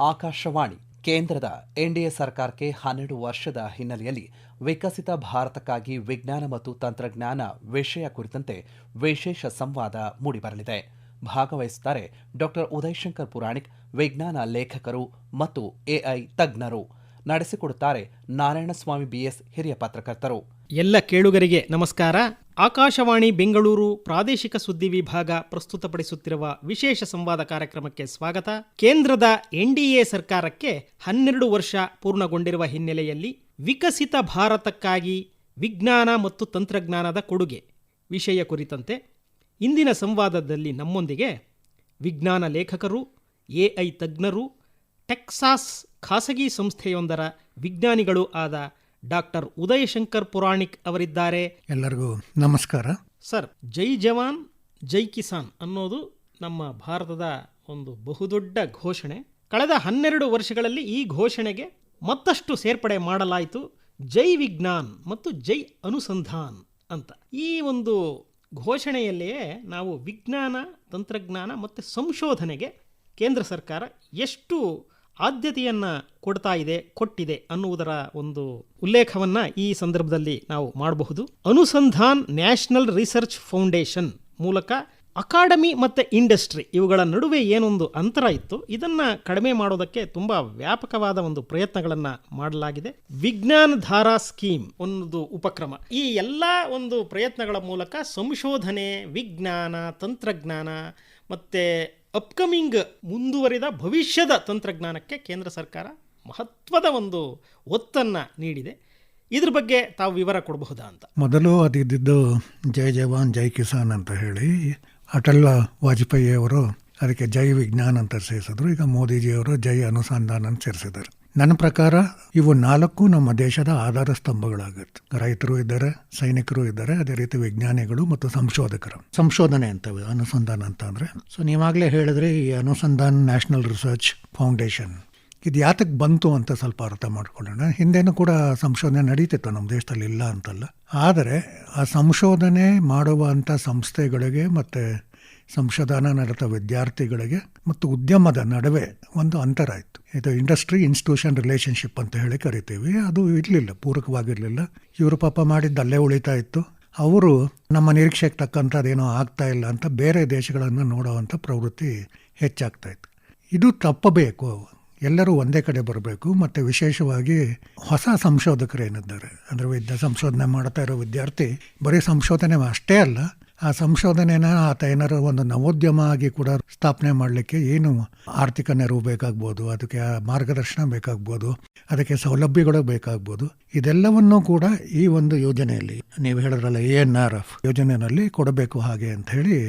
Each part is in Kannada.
ಆಕಾಶವಾಣಿ ಕೇಂದ್ರದ ಎನ್ಡಿಎ ಸರ್ಕಾರಕ್ಕೆ 12 ವರ್ಷದ ಹಿನ್ನೆಲೆಯಲ್ಲಿ ವಿಕಸಿತ ಭಾರತಕ್ಕಾಗಿ ವಿಜ್ಞಾನ ಮತ್ತು ತಂತ್ರಜ್ಞಾನ ವಿಷಯ ಕುರಿತಂತೆ ವಿಶೇಷ ಸಂವಾದ ಮೂಡಿಬರಲಿದೆ. ಭಾಗವಹಿಸುತ್ತಾರೆ ಡಾಕ್ಟರ್ ಉದಯಶಂಕರ್ ಪುರಾಣಿಕ್, ವಿಜ್ಞಾನ ಲೇಖಕರು ಮತ್ತು ಎಐ ತಜ್ಞರು. ನಡೆಸಿಕೊಡುತ್ತಾರೆ ನಾರಾಯಣಸ್ವಾಮಿ ಬಿಎಸ್, ಹಿರಿಯ ಪತ್ರಕರ್ತರು. ಎಲ್ಲ ಕೇಳುಗರಿಗೆ ನಮಸ್ಕಾರ. ಆಕಾಶವಾಣಿ ಬೆಂಗಳೂರು ಪ್ರಾದೇಶಿಕ ಸುದ್ದಿ ವಿಭಾಗ ಪ್ರಸ್ತುತಪಡಿಸುತ್ತಿರುವ ವಿಶೇಷ ಸಂವಾದ ಕಾರ್ಯಕ್ರಮಕ್ಕೆ ಸ್ವಾಗತ. ಕೇಂದ್ರದ ಎನ್ಡಿಎ ಸರ್ಕಾರಕ್ಕೆ 12 ವರ್ಷ ಪೂರ್ಣಗೊಂಡಿರುವ ಹಿನ್ನೆಲೆಯಲ್ಲಿ ವಿಕಸಿತ ಭಾರತಕ್ಕಾಗಿ ವಿಜ್ಞಾನ ಮತ್ತು ತಂತ್ರಜ್ಞಾನದ ಕೊಡುಗೆ ವಿಷಯ ಕುರಿತಂತೆ ಇಂದಿನ ಸಂವಾದದಲ್ಲಿ ನಮ್ಮೊಂದಿಗೆ ವಿಜ್ಞಾನ ಲೇಖಕರು, ಎಐ ತಜ್ಞರು, ಟೆಕ್ಸಾಸ್ ಖಾಸಗಿ ಸಂಸ್ಥೆಯೊಂದರ ವಿಜ್ಞಾನಿಗಳು ಆದ ಡಾಕ್ಟರ್ ಉದಯಶಂಕರ್ ಪುರಾಣಿಕ್ ಅವರಿದ್ದಾರೆ. ಎಲ್ಲರಿಗೂ ನಮಸ್ಕಾರ. ಸರ್, ಜೈ ಜವಾನ್ ಜೈ ಕಿಸಾನ್ ಅನ್ನೋದು ನಮ್ಮ ಭಾರತದ ಒಂದು ಬಹುದೊಡ್ಡ ಘೋಷಣೆ. ಕಳೆದ 12 ವರ್ಷಗಳಲ್ಲಿ ಈ ಘೋಷಣೆಗೆ ಮತ್ತಷ್ಟು ಸೇರ್ಪಡೆ ಮಾಡಲಾಯಿತು. ಜೈ ವಿಜ್ಞಾನ್ ಮತ್ತು ಜೈ ಅನುಸಂಧಾನ್ ಅಂತ. ಈ ಒಂದು ಘೋಷಣೆಯಲ್ಲಿಯೇ ನಾವು ವಿಜ್ಞಾನ, ತಂತ್ರಜ್ಞಾನ ಮತ್ತು ಸಂಶೋಧನೆಗೆ ಕೇಂದ್ರ ಸರ್ಕಾರ ಎಷ್ಟು ಆದ್ಯತೆಯನ್ನು ಕೊಟ್ಟಿದೆ ಅನ್ನುವುದರ ಒಂದು ಉಲ್ಲೇಖವನ್ನ ಈ ಸಂದರ್ಭದಲ್ಲಿ ನಾವು ಮಾಡಬಹುದು. ಅನುಸಂಧಾನ್ ನ್ಯಾಷನಲ್ ರಿಸರ್ಚ್ ಫೌಂಡೇಶನ್ ಮೂಲಕ ಅಕಾಡೆಮಿ ಮತ್ತು ಇಂಡಸ್ಟ್ರಿ ಇವುಗಳ ನಡುವೆ ಏನೊಂದು ಅಂತರ ಇತ್ತು, ಇದನ್ನು ಕಡಿಮೆ ಮಾಡೋದಕ್ಕೆ ತುಂಬ ವ್ಯಾಪಕವಾದ ಒಂದು ಪ್ರಯತ್ನಗಳನ್ನು ಮಾಡಲಾಗಿದೆ. ವಿಜ್ಞಾನ ಧಾರಾ ಸ್ಕೀಮ್ ಒಂದು ಉಪಕ್ರಮ. ಈ ಎಲ್ಲ ಒಂದು ಪ್ರಯತ್ನಗಳ ಮೂಲಕ ಸಂಶೋಧನೆ, ವಿಜ್ಞಾನ, ತಂತ್ರಜ್ಞಾನ ಮತ್ತು ಅಪ್ಕಮಿಂಗ್ ಮುಂದುವರಿದ ಭವಿಷ್ಯದ ತಂತ್ರಜ್ಞಾನಕ್ಕೆ ಕೇಂದ್ರ ಸರ್ಕಾರ ಮಹತ್ವದ ಒಂದು ಒತ್ತನ್ನು ನೀಡಿದೆ. ಇದ್ರ ಬಗ್ಗೆ ತಾವು ವಿವರ ಕೊಡಬಹುದಾ ಅಂತ. ಮೊದಲು ಅದಿದ್ದು ಜೈ ಜವಾನ್ ಜೈ ಕಿಸಾನ್ ಅಂತ ಹೇಳಿ ಅಟಲ್ ವಾಜಪೇಯಿ ಅವರು ಅದಕ್ಕೆ ಜೈ ವಿಜ್ಞಾನ್ ಅಂತ ಸೇರಿಸಿದ್ರು. ಈಗ ಮೋದಿಜಿಯವರು ಜೈ ಅನುಸಂಧಾನ ಅಂತ ಸೇರಿಸಿದ್ದಾರೆ. ನನ್ನ ಪ್ರಕಾರ ಇವು 4 ನಮ್ಮ ದೇಶದ ಆಧಾರ ಸ್ತಂಭಗಳಾಗುತ್ತೆ. ರೈತರು ಇದ್ದಾರೆ, ಸೈನಿಕರು ಇದ್ದಾರೆ, ಅದೇ ರೀತಿ ವಿಜ್ಞಾನಿಗಳು ಮತ್ತು ಸಂಶೋಧಕರು. ಸಂಶೋಧನೆ ಅಂತವೆ ಅನುಸಂಧಾನ ಅಂತ ಅಂದರೆ. ಸೊ ನೀವಾಗಲೇ ಹೇಳಿದ್ರೆ ಈ ಅನುಸಂಧಾನ್ ನ್ಯಾಷನಲ್ ರಿಸರ್ಚ್ ಫೌಂಡೇಶನ್ ಇದು ಯಾತಕ್ಕೆ ಬಂತು ಅಂತ ಸ್ವಲ್ಪ ಅರ್ಥ ಮಾಡ್ಕೊಳ್ಳೋಣ. ಹಿಂದೆನೂ ಕೂಡ ಸಂಶೋಧನೆ ನಡೀತಿತ್ತು ನಮ್ಮ ದೇಶದಲ್ಲಿ, ಇಲ್ಲ ಅಂತಲ್ಲ. ಆದರೆ ಆ ಸಂಶೋಧನೆ ಮಾಡುವಂಥ ಸಂಸ್ಥೆಗಳಿಗೆ ಮತ್ತು ಸಂಶೋಧನಾ ನಡೆದ ವಿದ್ಯಾರ್ಥಿಗಳಿಗೆ ಮತ್ತು ಉದ್ಯಮದ ನಡುವೆ ಒಂದು ಅಂತರ ಇತ್ತು. ಇದು ಇಂಡಸ್ಟ್ರಿ ಇನ್ಸ್ಟಿಟ್ಯೂಷನ್ ರಿಲೇಷನ್ಶಿಪ್ ಅಂತ ಹೇಳಿ ಕರಿತೀವಿ. ಅದು ಇರಲಿಲ್ಲ, ಪೂರಕವಾಗಿರಲಿಲ್ಲ. ಇವರು ಪಾಪ ಮಾಡಿದ್ದಲ್ಲೇ ಉಳಿತಾ ಇತ್ತು. ಅವರು ನಮ್ಮ ನಿರೀಕ್ಷೆಗೆ ತಕ್ಕಂಥದ್ದೇನೋ ಆಗ್ತಾ ಇಲ್ಲ ಅಂತ ಬೇರೆ ದೇಶಗಳನ್ನು ನೋಡುವಂಥ ಪ್ರವೃತ್ತಿ ಹೆಚ್ಚಾಗ್ತಾ ಇತ್ತು. ಇದು ತಪ್ಪಬೇಕು. ಎಲ್ಲರೂ ಒಂದೇ ಕಡೆ ಬರಬೇಕು. ಮತ್ತು ವಿಶೇಷವಾಗಿ ಹೊಸ ಸಂಶೋಧಕರು ಏನಿದ್ದಾರೆ, ಅಂದರೆ ಸಂಶೋಧನೆ ಮಾಡ್ತಾ ಇರೋ ವಿದ್ಯಾರ್ಥಿ ಬರೀ ಸಂಶೋಧನೆ ಅಷ್ಟೇ ಅಲ್ಲ, ಆ ಸಂಶೋಧನೆನ ಆತ ಏನಾರು ಒಂದು ನವೋದ್ಯಮ ಆಗಿ ಕೂಡ ಸ್ಥಾಪನೆ ಮಾಡಲಿಕ್ಕೆ ಏನು ಆರ್ಥಿಕ ನೆರವು ಬೇಕಾಗ್ಬೋದು, ಅದಕ್ಕೆ ಮಾರ್ಗದರ್ಶನ ಬೇಕಾಗ್ಬೋದು, ಅದಕ್ಕೆ ಸೌಲಭ್ಯಗಳು ಬೇಕಾಗ್ಬೋದು. ಇದೆಲ್ಲವನ್ನೂ ಕೂಡ ಈ ಒಂದು ಯೋಜನೆಯಲ್ಲಿ, ನೀವು ಹೇಳಿದ್ರಲ್ಲ ANRF ಯೋಜನೆಯಲ್ಲಿ ಕೊಡಬೇಕು ಹಾಗೆ ಅಂತ ಹೇಳಿ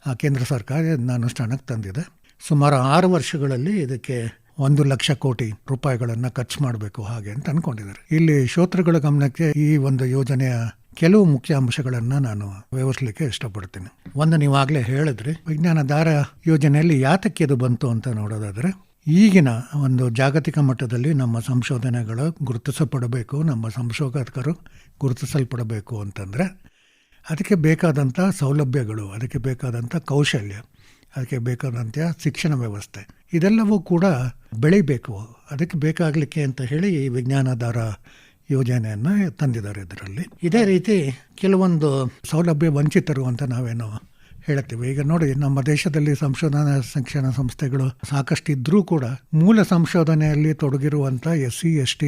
ಆ ಕೇಂದ್ರ ಸರ್ಕಾರ ಇದನ್ನ ಅನುಷ್ಠಾನಕ್ಕೆ ತಂದಿದೆ. ಸುಮಾರು 6 ವರ್ಷಗಳಲ್ಲಿ ಇದಕ್ಕೆ 1 ಲಕ್ಷ ಕೋಟಿ ರೂಪಾಯಿಗಳನ್ನು ಖರ್ಚು ಮಾಡಬೇಕು ಹಾಗೆ ಅಂತ ಅಂದ್ಕೊಂಡಿದ್ದಾರೆ. ಇಲ್ಲಿ ಶ್ರೋತೃಗಳ ಗಮನಕ್ಕೆ ಈ ಒಂದು ಯೋಜನೆಯ ಕೆಲವು ಮುಖ್ಯ ಅಂಶಗಳನ್ನು ನಾನು ವಿವರಿಸಲಿಕ್ಕೆ ಇಷ್ಟಪಡ್ತೀನಿ. ಒಂದು, ನೀವಾಗಲೇ ಹೇಳಿದ್ರಿ ವಿಜ್ಞಾನ ಧಾರ ಯೋಜನೆಯಲ್ಲಿ ಯಾತಕ್ಕೆ ಇದು ಬಂತು ಅಂತ ನೋಡೋದಾದರೆ, ಈಗಿನ ಒಂದು ಜಾಗತಿಕ ಮಟ್ಟದಲ್ಲಿ ನಮ್ಮ ಸಂಶೋಧನೆಗಳು ಗುರುತಿಸಪಡಬೇಕು, ನಮ್ಮ ಸಂಶೋಧಕರು ಗುರುತಿಸಲ್ಪಡಬೇಕು ಅಂತಂದರೆ ಅದಕ್ಕೆ ಬೇಕಾದಂಥ ಸೌಲಭ್ಯಗಳು, ಅದಕ್ಕೆ ಬೇಕಾದಂಥ ಕೌಶಲ್ಯ, ಅದಕ್ಕೆ ಬೇಕಾದಂಥ ಶಿಕ್ಷಣ ವ್ಯವಸ್ಥೆ ಇದೆಲ್ಲವೂ ಕೂಡ ಬೆಳಿಬೇಕು. ಅದಕ್ಕೆ ಬೇಕಾಗಲಿಕ್ಕೆ ಅಂತ ಹೇಳಿ ಈ ವಿಜ್ಞಾನಧಾರ ಯೋಜನೆಯನ್ನು ತಂದಿದ್ದಾರೆ. ಇದರಲ್ಲಿ ಇದೇ ರೀತಿ ಕೆಲವೊಂದು ಸೌಲಭ್ಯ ವಂಚಿತರು ಅಂತ ನಾವೇನೋ ಹೇಳ್ತೀವಿ. ಈಗ ನೋಡಿ, ನಮ್ಮ ದೇಶದಲ್ಲಿ ಸಂಶೋಧನಾ ಶಿಕ್ಷಣ ಸಂಸ್ಥೆಗಳು ಸಾಕಷ್ಟು ಇದ್ದರೂ ಕೂಡ ಮೂಲ ಸಂಶೋಧನೆಯಲ್ಲಿ ತೊಡಗಿರುವಂಥ SC ST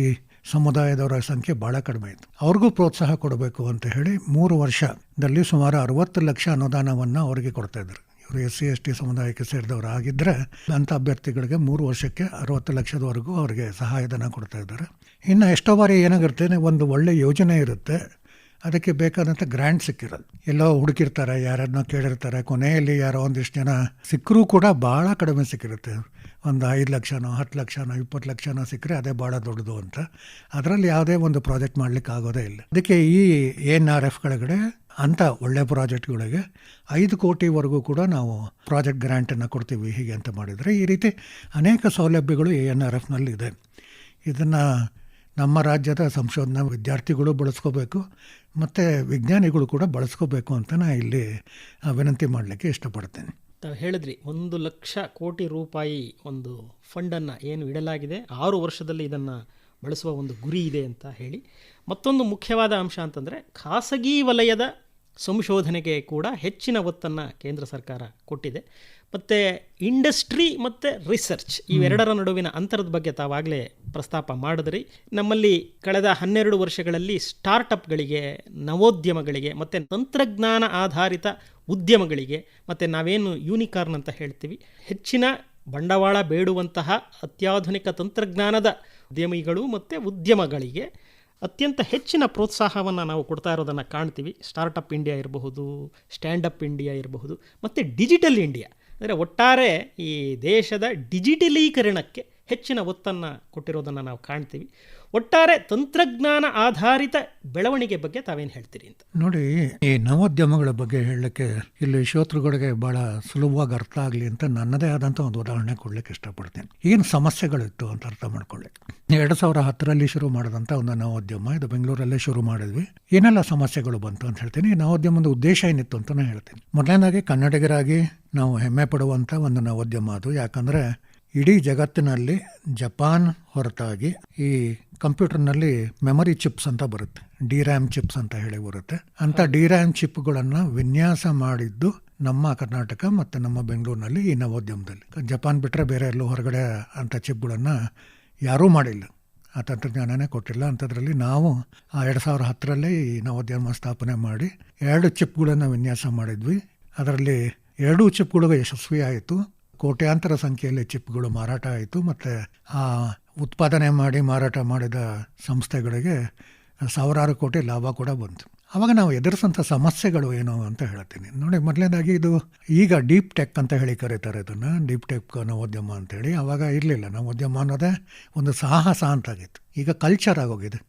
ಸಮುದಾಯದವರ ಸಂಖ್ಯೆ ಭಾಳ ಕಡಿಮೆ ಇತ್ತು. ಅವ್ರಿಗೂ ಪ್ರೋತ್ಸಾಹ ಕೊಡಬೇಕು ಅಂತ ಹೇಳಿ 3 ವರ್ಷದಲ್ಲಿ ಸುಮಾರು 60 ಲಕ್ಷ ಅನುದಾನವನ್ನು ಅವರಿಗೆ ಕೊಡ್ತಾ ಇದ್ದಾರೆ. ಇವರು SC ST ಸಮುದಾಯಕ್ಕೆ ಸೇರಿದವರು ಆಗಿದ್ದರೆ ಅಂಥ ಅಭ್ಯರ್ಥಿಗಳಿಗೆ 3 ವರ್ಷಕ್ಕೆ 60 ಲಕ್ಷದವರೆಗೂ ಅವರಿಗೆ ಸಹಾಯಧನ ಕೊಡ್ತಾ ಇದ್ದಾರೆ. ಇನ್ನು ಎಷ್ಟೋ ಬಾರಿ ಏನಾಗಿರುತ್ತೆ, ಒಂದು ಒಳ್ಳೆ ಯೋಜನೆ ಇರುತ್ತೆ, ಅದಕ್ಕೆ ಬೇಕಾದಂಥ ಗ್ರ್ಯಾಂಟ್ ಸಿಕ್ಕಿರೋದು. ಎಲ್ಲೋ ಹುಡುಕಿರ್ತಾರೆ, ಯಾರನ್ನ ಕೇಳಿರ್ತಾರೆ, ಕೊನೆಯಲ್ಲಿ ಯಾರೋ ಒಂದಿಷ್ಟು ಜನ ಸಿಕ್ಕರೂ ಕೂಡ ಭಾಳ ಕಡಿಮೆ ಸಿಕ್ಕಿರುತ್ತೆ. ಒಂದು 5 ಲಕ್ಷನೋ 10 ಲಕ್ಷನೋ 20 ಲಕ್ಷನೋ ಸಿಕ್ಕರೆ ಅದೇ ಭಾಳ ದೊಡ್ಡದು ಅಂತ. ಅದರಲ್ಲಿ ಯಾವುದೇ ಒಂದು ಪ್ರಾಜೆಕ್ಟ್ ಮಾಡಲಿಕ್ಕೆ ಆಗೋದೇ ಇಲ್ಲ. ಅದಕ್ಕೆ ಈ ANRF ಕೆಳಗಡೆ ಅಂಥ ಒಳ್ಳೆ ಪ್ರಾಜೆಕ್ಟ್ಗಳಿಗೆ 5 ಕೋಟಿವರೆಗೂ ಕೂಡ ನಾವು ಪ್ರಾಜೆಕ್ಟ್ ಗ್ರ್ಯಾಂಟನ್ನು ಕೊಡ್ತೀವಿ ಹೀಗೆ ಅಂತ ಮಾಡಿದರೆ, ಈ ರೀತಿ ಅನೇಕ ಸೌಲಭ್ಯಗಳು ANRFನಲ್ಲಿ ಇದೆ. ಇದನ್ನು ನಮ್ಮ ರಾಜ್ಯದ ಸಂಶೋಧನಾ ವಿದ್ಯಾರ್ಥಿಗಳು ಬಳಸ್ಕೋಬೇಕು ಮತ್ತು ವಿಜ್ಞಾನಿಗಳು ಕೂಡ ಬಳಸ್ಕೋಬೇಕು ಅಂತ ನಾನು ಇಲ್ಲಿ ವಿನಂತಿ ಮಾಡಲಿಕ್ಕೆ ಇಷ್ಟಪಡ್ತೇನೆ. ತಾವು ಹೇಳಿದ್ರಿ 1,00,000 ಕೋಟಿ ರೂಪಾಯಿ ಒಂದು ಫಂಡನ್ನು ಏನು ಇಡಲಾಗಿದೆ, 6 ವರ್ಷದಲ್ಲಿ ಇದನ್ನು ಬಳಸುವ ಒಂದು ಗುರಿ ಇದೆ ಅಂತ ಹೇಳಿ. ಮತ್ತೊಂದು ಮುಖ್ಯವಾದ ಅಂಶ ಅಂತಂದರೆ ಖಾಸಗಿ ವಲಯದ ಸಂಶೋಧನೆಗೆ ಕೂಡ ಹೆಚ್ಚಿನ ಒತ್ತನ್ನು ಕೇಂದ್ರ ಸರ್ಕಾರ ಕೊಟ್ಟಿದೆ. ಮತ್ತು ಇಂಡಸ್ಟ್ರಿ ಮತ್ತು ರಿಸರ್ಚ್ ಇವೆರಡರ ನಡುವಿನ ಅಂತರದ ಬಗ್ಗೆ ತಾವಾಗಲೇ ಪ್ರಸ್ತಾಪ ಮಾಡಿದ್ರಿ. ನಮ್ಮಲ್ಲಿ ಕಳೆದ 12 ವರ್ಷಗಳಲ್ಲಿ ಸ್ಟಾರ್ಟಪ್ಗಳಿಗೆ, ನವೋದ್ಯಮಗಳಿಗೆ ಮತ್ತು ತಂತ್ರಜ್ಞಾನ ಆಧಾರಿತ ಉದ್ಯಮಗಳಿಗೆ, ಮತ್ತು ನಾವೇನು ಯೂನಿಕಾರ್ನ್ ಅಂತ ಹೇಳ್ತೀವಿ, ಹೆಚ್ಚಿನ ಬಂಡವಾಳ ಬೇಡುವಂತಹ ಅತ್ಯಾಧುನಿಕ ತಂತ್ರಜ್ಞಾನದ ಉದ್ಯಮಿಗಳು ಮತ್ತು ಉದ್ಯಮಗಳಿಗೆ ಅತ್ಯಂತ ಹೆಚ್ಚಿನ ಪ್ರೋತ್ಸಾಹವನ್ನು ನಾವು ಕೊಡ್ತಾ ಇರೋದನ್ನು ಕಾಣ್ತೀವಿ. ಸ್ಟಾರ್ಟಪ್ ಇಂಡಿಯಾ ಇರಬಹುದು, ಸ್ಟ್ಯಾಂಡಪ್ ಇಂಡಿಯಾ ಇರಬಹುದು, ಮತ್ತು ಡಿಜಿಟಲ್ ಇಂಡಿಯಾ. ಅಂದರೆ ಒಟ್ಟಾರೆ ಈ ದೇಶದ ಡಿಜಿಟಲೀಕರಣಕ್ಕೆ ಹೆಚ್ಚಿನ ಒತ್ತನ್ನು ಕೊಟ್ಟಿರೋದನ್ನು ನಾವು ಕಾಣ್ತೀವಿ. ಒಟ್ಟಾರೆ ತಂತ್ರಜ್ಞಾನ ಆಧಾರಿತ ಬೆಳವಣಿಗೆ ಬಗ್ಗೆ ತಾವೇನು ಹೇಳ್ತೀರಿ ಅಂತ ನೋಡಿ. ಈ ನವೋದ್ಯಮಗಳ ಬಗ್ಗೆ ಹೇಳಲಿಕ್ಕೆ ಇಲ್ಲಿ ಶ್ರೋತೃಗಳಿಗೆ ಬಹಳ ಸುಲಭವಾಗಿ ಅರ್ಥ ಆಗಲಿ ಅಂತ ನನ್ನದೇ ಆದಂಥ ಒಂದು ಉದಾಹರಣೆ ಕೊಡ್ಲಿಕ್ಕೆ ಇಷ್ಟಪಡ್ತೀನಿ. ಏನು ಸಮಸ್ಯೆಗಳಿತ್ತು ಅಂತ ಅರ್ಥ ಮಾಡ್ಕೊಳ್ಳಿಕ್ಕೆ. 2010ರಲ್ಲಿ ಶುರು ಮಾಡಿದಂಥ ಒಂದು ನವೋದ್ಯಮ, ಇದು ಬೆಂಗಳೂರಲ್ಲೇ ಶುರು ಮಾಡಿದ್ವಿ. ಏನೆಲ್ಲ ಸಮಸ್ಯೆಗಳು ಬಂತು ಅಂತ ಹೇಳ್ತೀನಿ. ಈ ನವೋದ್ಯಮದ ಉದ್ದೇಶ ಏನಿತ್ತು ಅಂತಲೇ ಹೇಳ್ತೀನಿ. ಮೊದಲನೇದಾಗಿ ಕನ್ನಡಿಗರಾಗಿ ನಾವು ಹೆಮ್ಮೆ ಪಡುವಂಥ ಒಂದು ನವೋದ್ಯಮ ಅದು. ಯಾಕಂದರೆ ಇಡೀ ಜಗತ್ತಿನಲ್ಲಿ ಜಪಾನ್ ಹೊರತಾಗಿ ಈ ಕಂಪ್ಯೂಟರ್ನಲ್ಲಿ ಮೆಮೊರಿ ಚಿಪ್ಸ್ ಅಂತ ಬರುತ್ತೆ, ಡಿ-ರ್ಯಾಮ್ ಚಿಪ್ಸ್ ಅಂತ ಹೇಳಿ ಬರುತ್ತೆ. ಅಂಥ ಡಿ-ರ್ಯಾಮ್ ಚಿಪ್ಗಳನ್ನು ವಿನ್ಯಾಸ ಮಾಡಿದ್ದು ನಮ್ಮ ಕರ್ನಾಟಕ ಮತ್ತು ನಮ್ಮ ಬೆಂಗಳೂರಿನಲ್ಲಿ ಈ ನವೋದ್ಯಮದಲ್ಲಿ. ಜಪಾನ್ ಬಿಟ್ಟರೆ ಬೇರೆ ಎಲ್ಲೂ ಹೊರಗಡೆ ಅಂಥ ಚಿಪ್ಗಳನ್ನು ಯಾರೂ ಮಾಡಿಲ್ಲ, ಆ ತಂತ್ರಜ್ಞಾನನೇ ಕೊಟ್ಟಿಲ್ಲ. ಅಂಥದ್ರಲ್ಲಿ ನಾವು 2010ರಲ್ಲೇ ಈ ನವೋದ್ಯಮ ಸ್ಥಾಪನೆ ಮಾಡಿ 2 ಚಿಪ್ಗಳನ್ನು ವಿನ್ಯಾಸ ಮಾಡಿದ್ವಿ. ಅದರಲ್ಲಿ 2 ಚಿಪ್ಗಳು ಯಶಸ್ವಿ ಆಯಿತು. ಕೋಟ್ಯಾಂತರ ಸಂಖ್ಯೆಯಲ್ಲಿ ಚಿಪ್ಗಳು ಮಾರಾಟ ಆಯಿತು. ಮತ್ತು ಆ ಉತ್ಪಾದನೆ ಮಾಡಿ ಮಾರಾಟ ಮಾಡಿದ ಸಂಸ್ಥೆಗಳಿಗೆ ಸಾವಿರಾರು ಕೋಟಿ ಲಾಭ ಕೂಡ ಬಂತು. ಆವಾಗ ನಾವು ಎದುರಿಸಂಥ ಸಮಸ್ಯೆಗಳು ಏನು ಅಂತ ಹೇಳ್ತೀನಿ ನೋಡಿ. ಮೊದಲನೇದಾಗಿ ಇದು ಈಗ ಡೀಪ್ ಟೆಕ್ ಅಂತ ಹೇಳಿ ಕರೀತಾರೆ ಇದನ್ನು, ಡೀಪ್ ಟೆಕ್ ನವೋದ್ಯಮ ಅಂತೇಳಿ. ಆವಾಗ ಇರಲಿಲ್ಲ. ನವೋದ್ಯಮ ಅನ್ನೋದೇ ಒಂದು ಸಾಹಸ ಅಂತಾಗಿತ್ತು. ಈಗ ಕಲ್ಚರ್ ಆಗೋಗಿದೆ,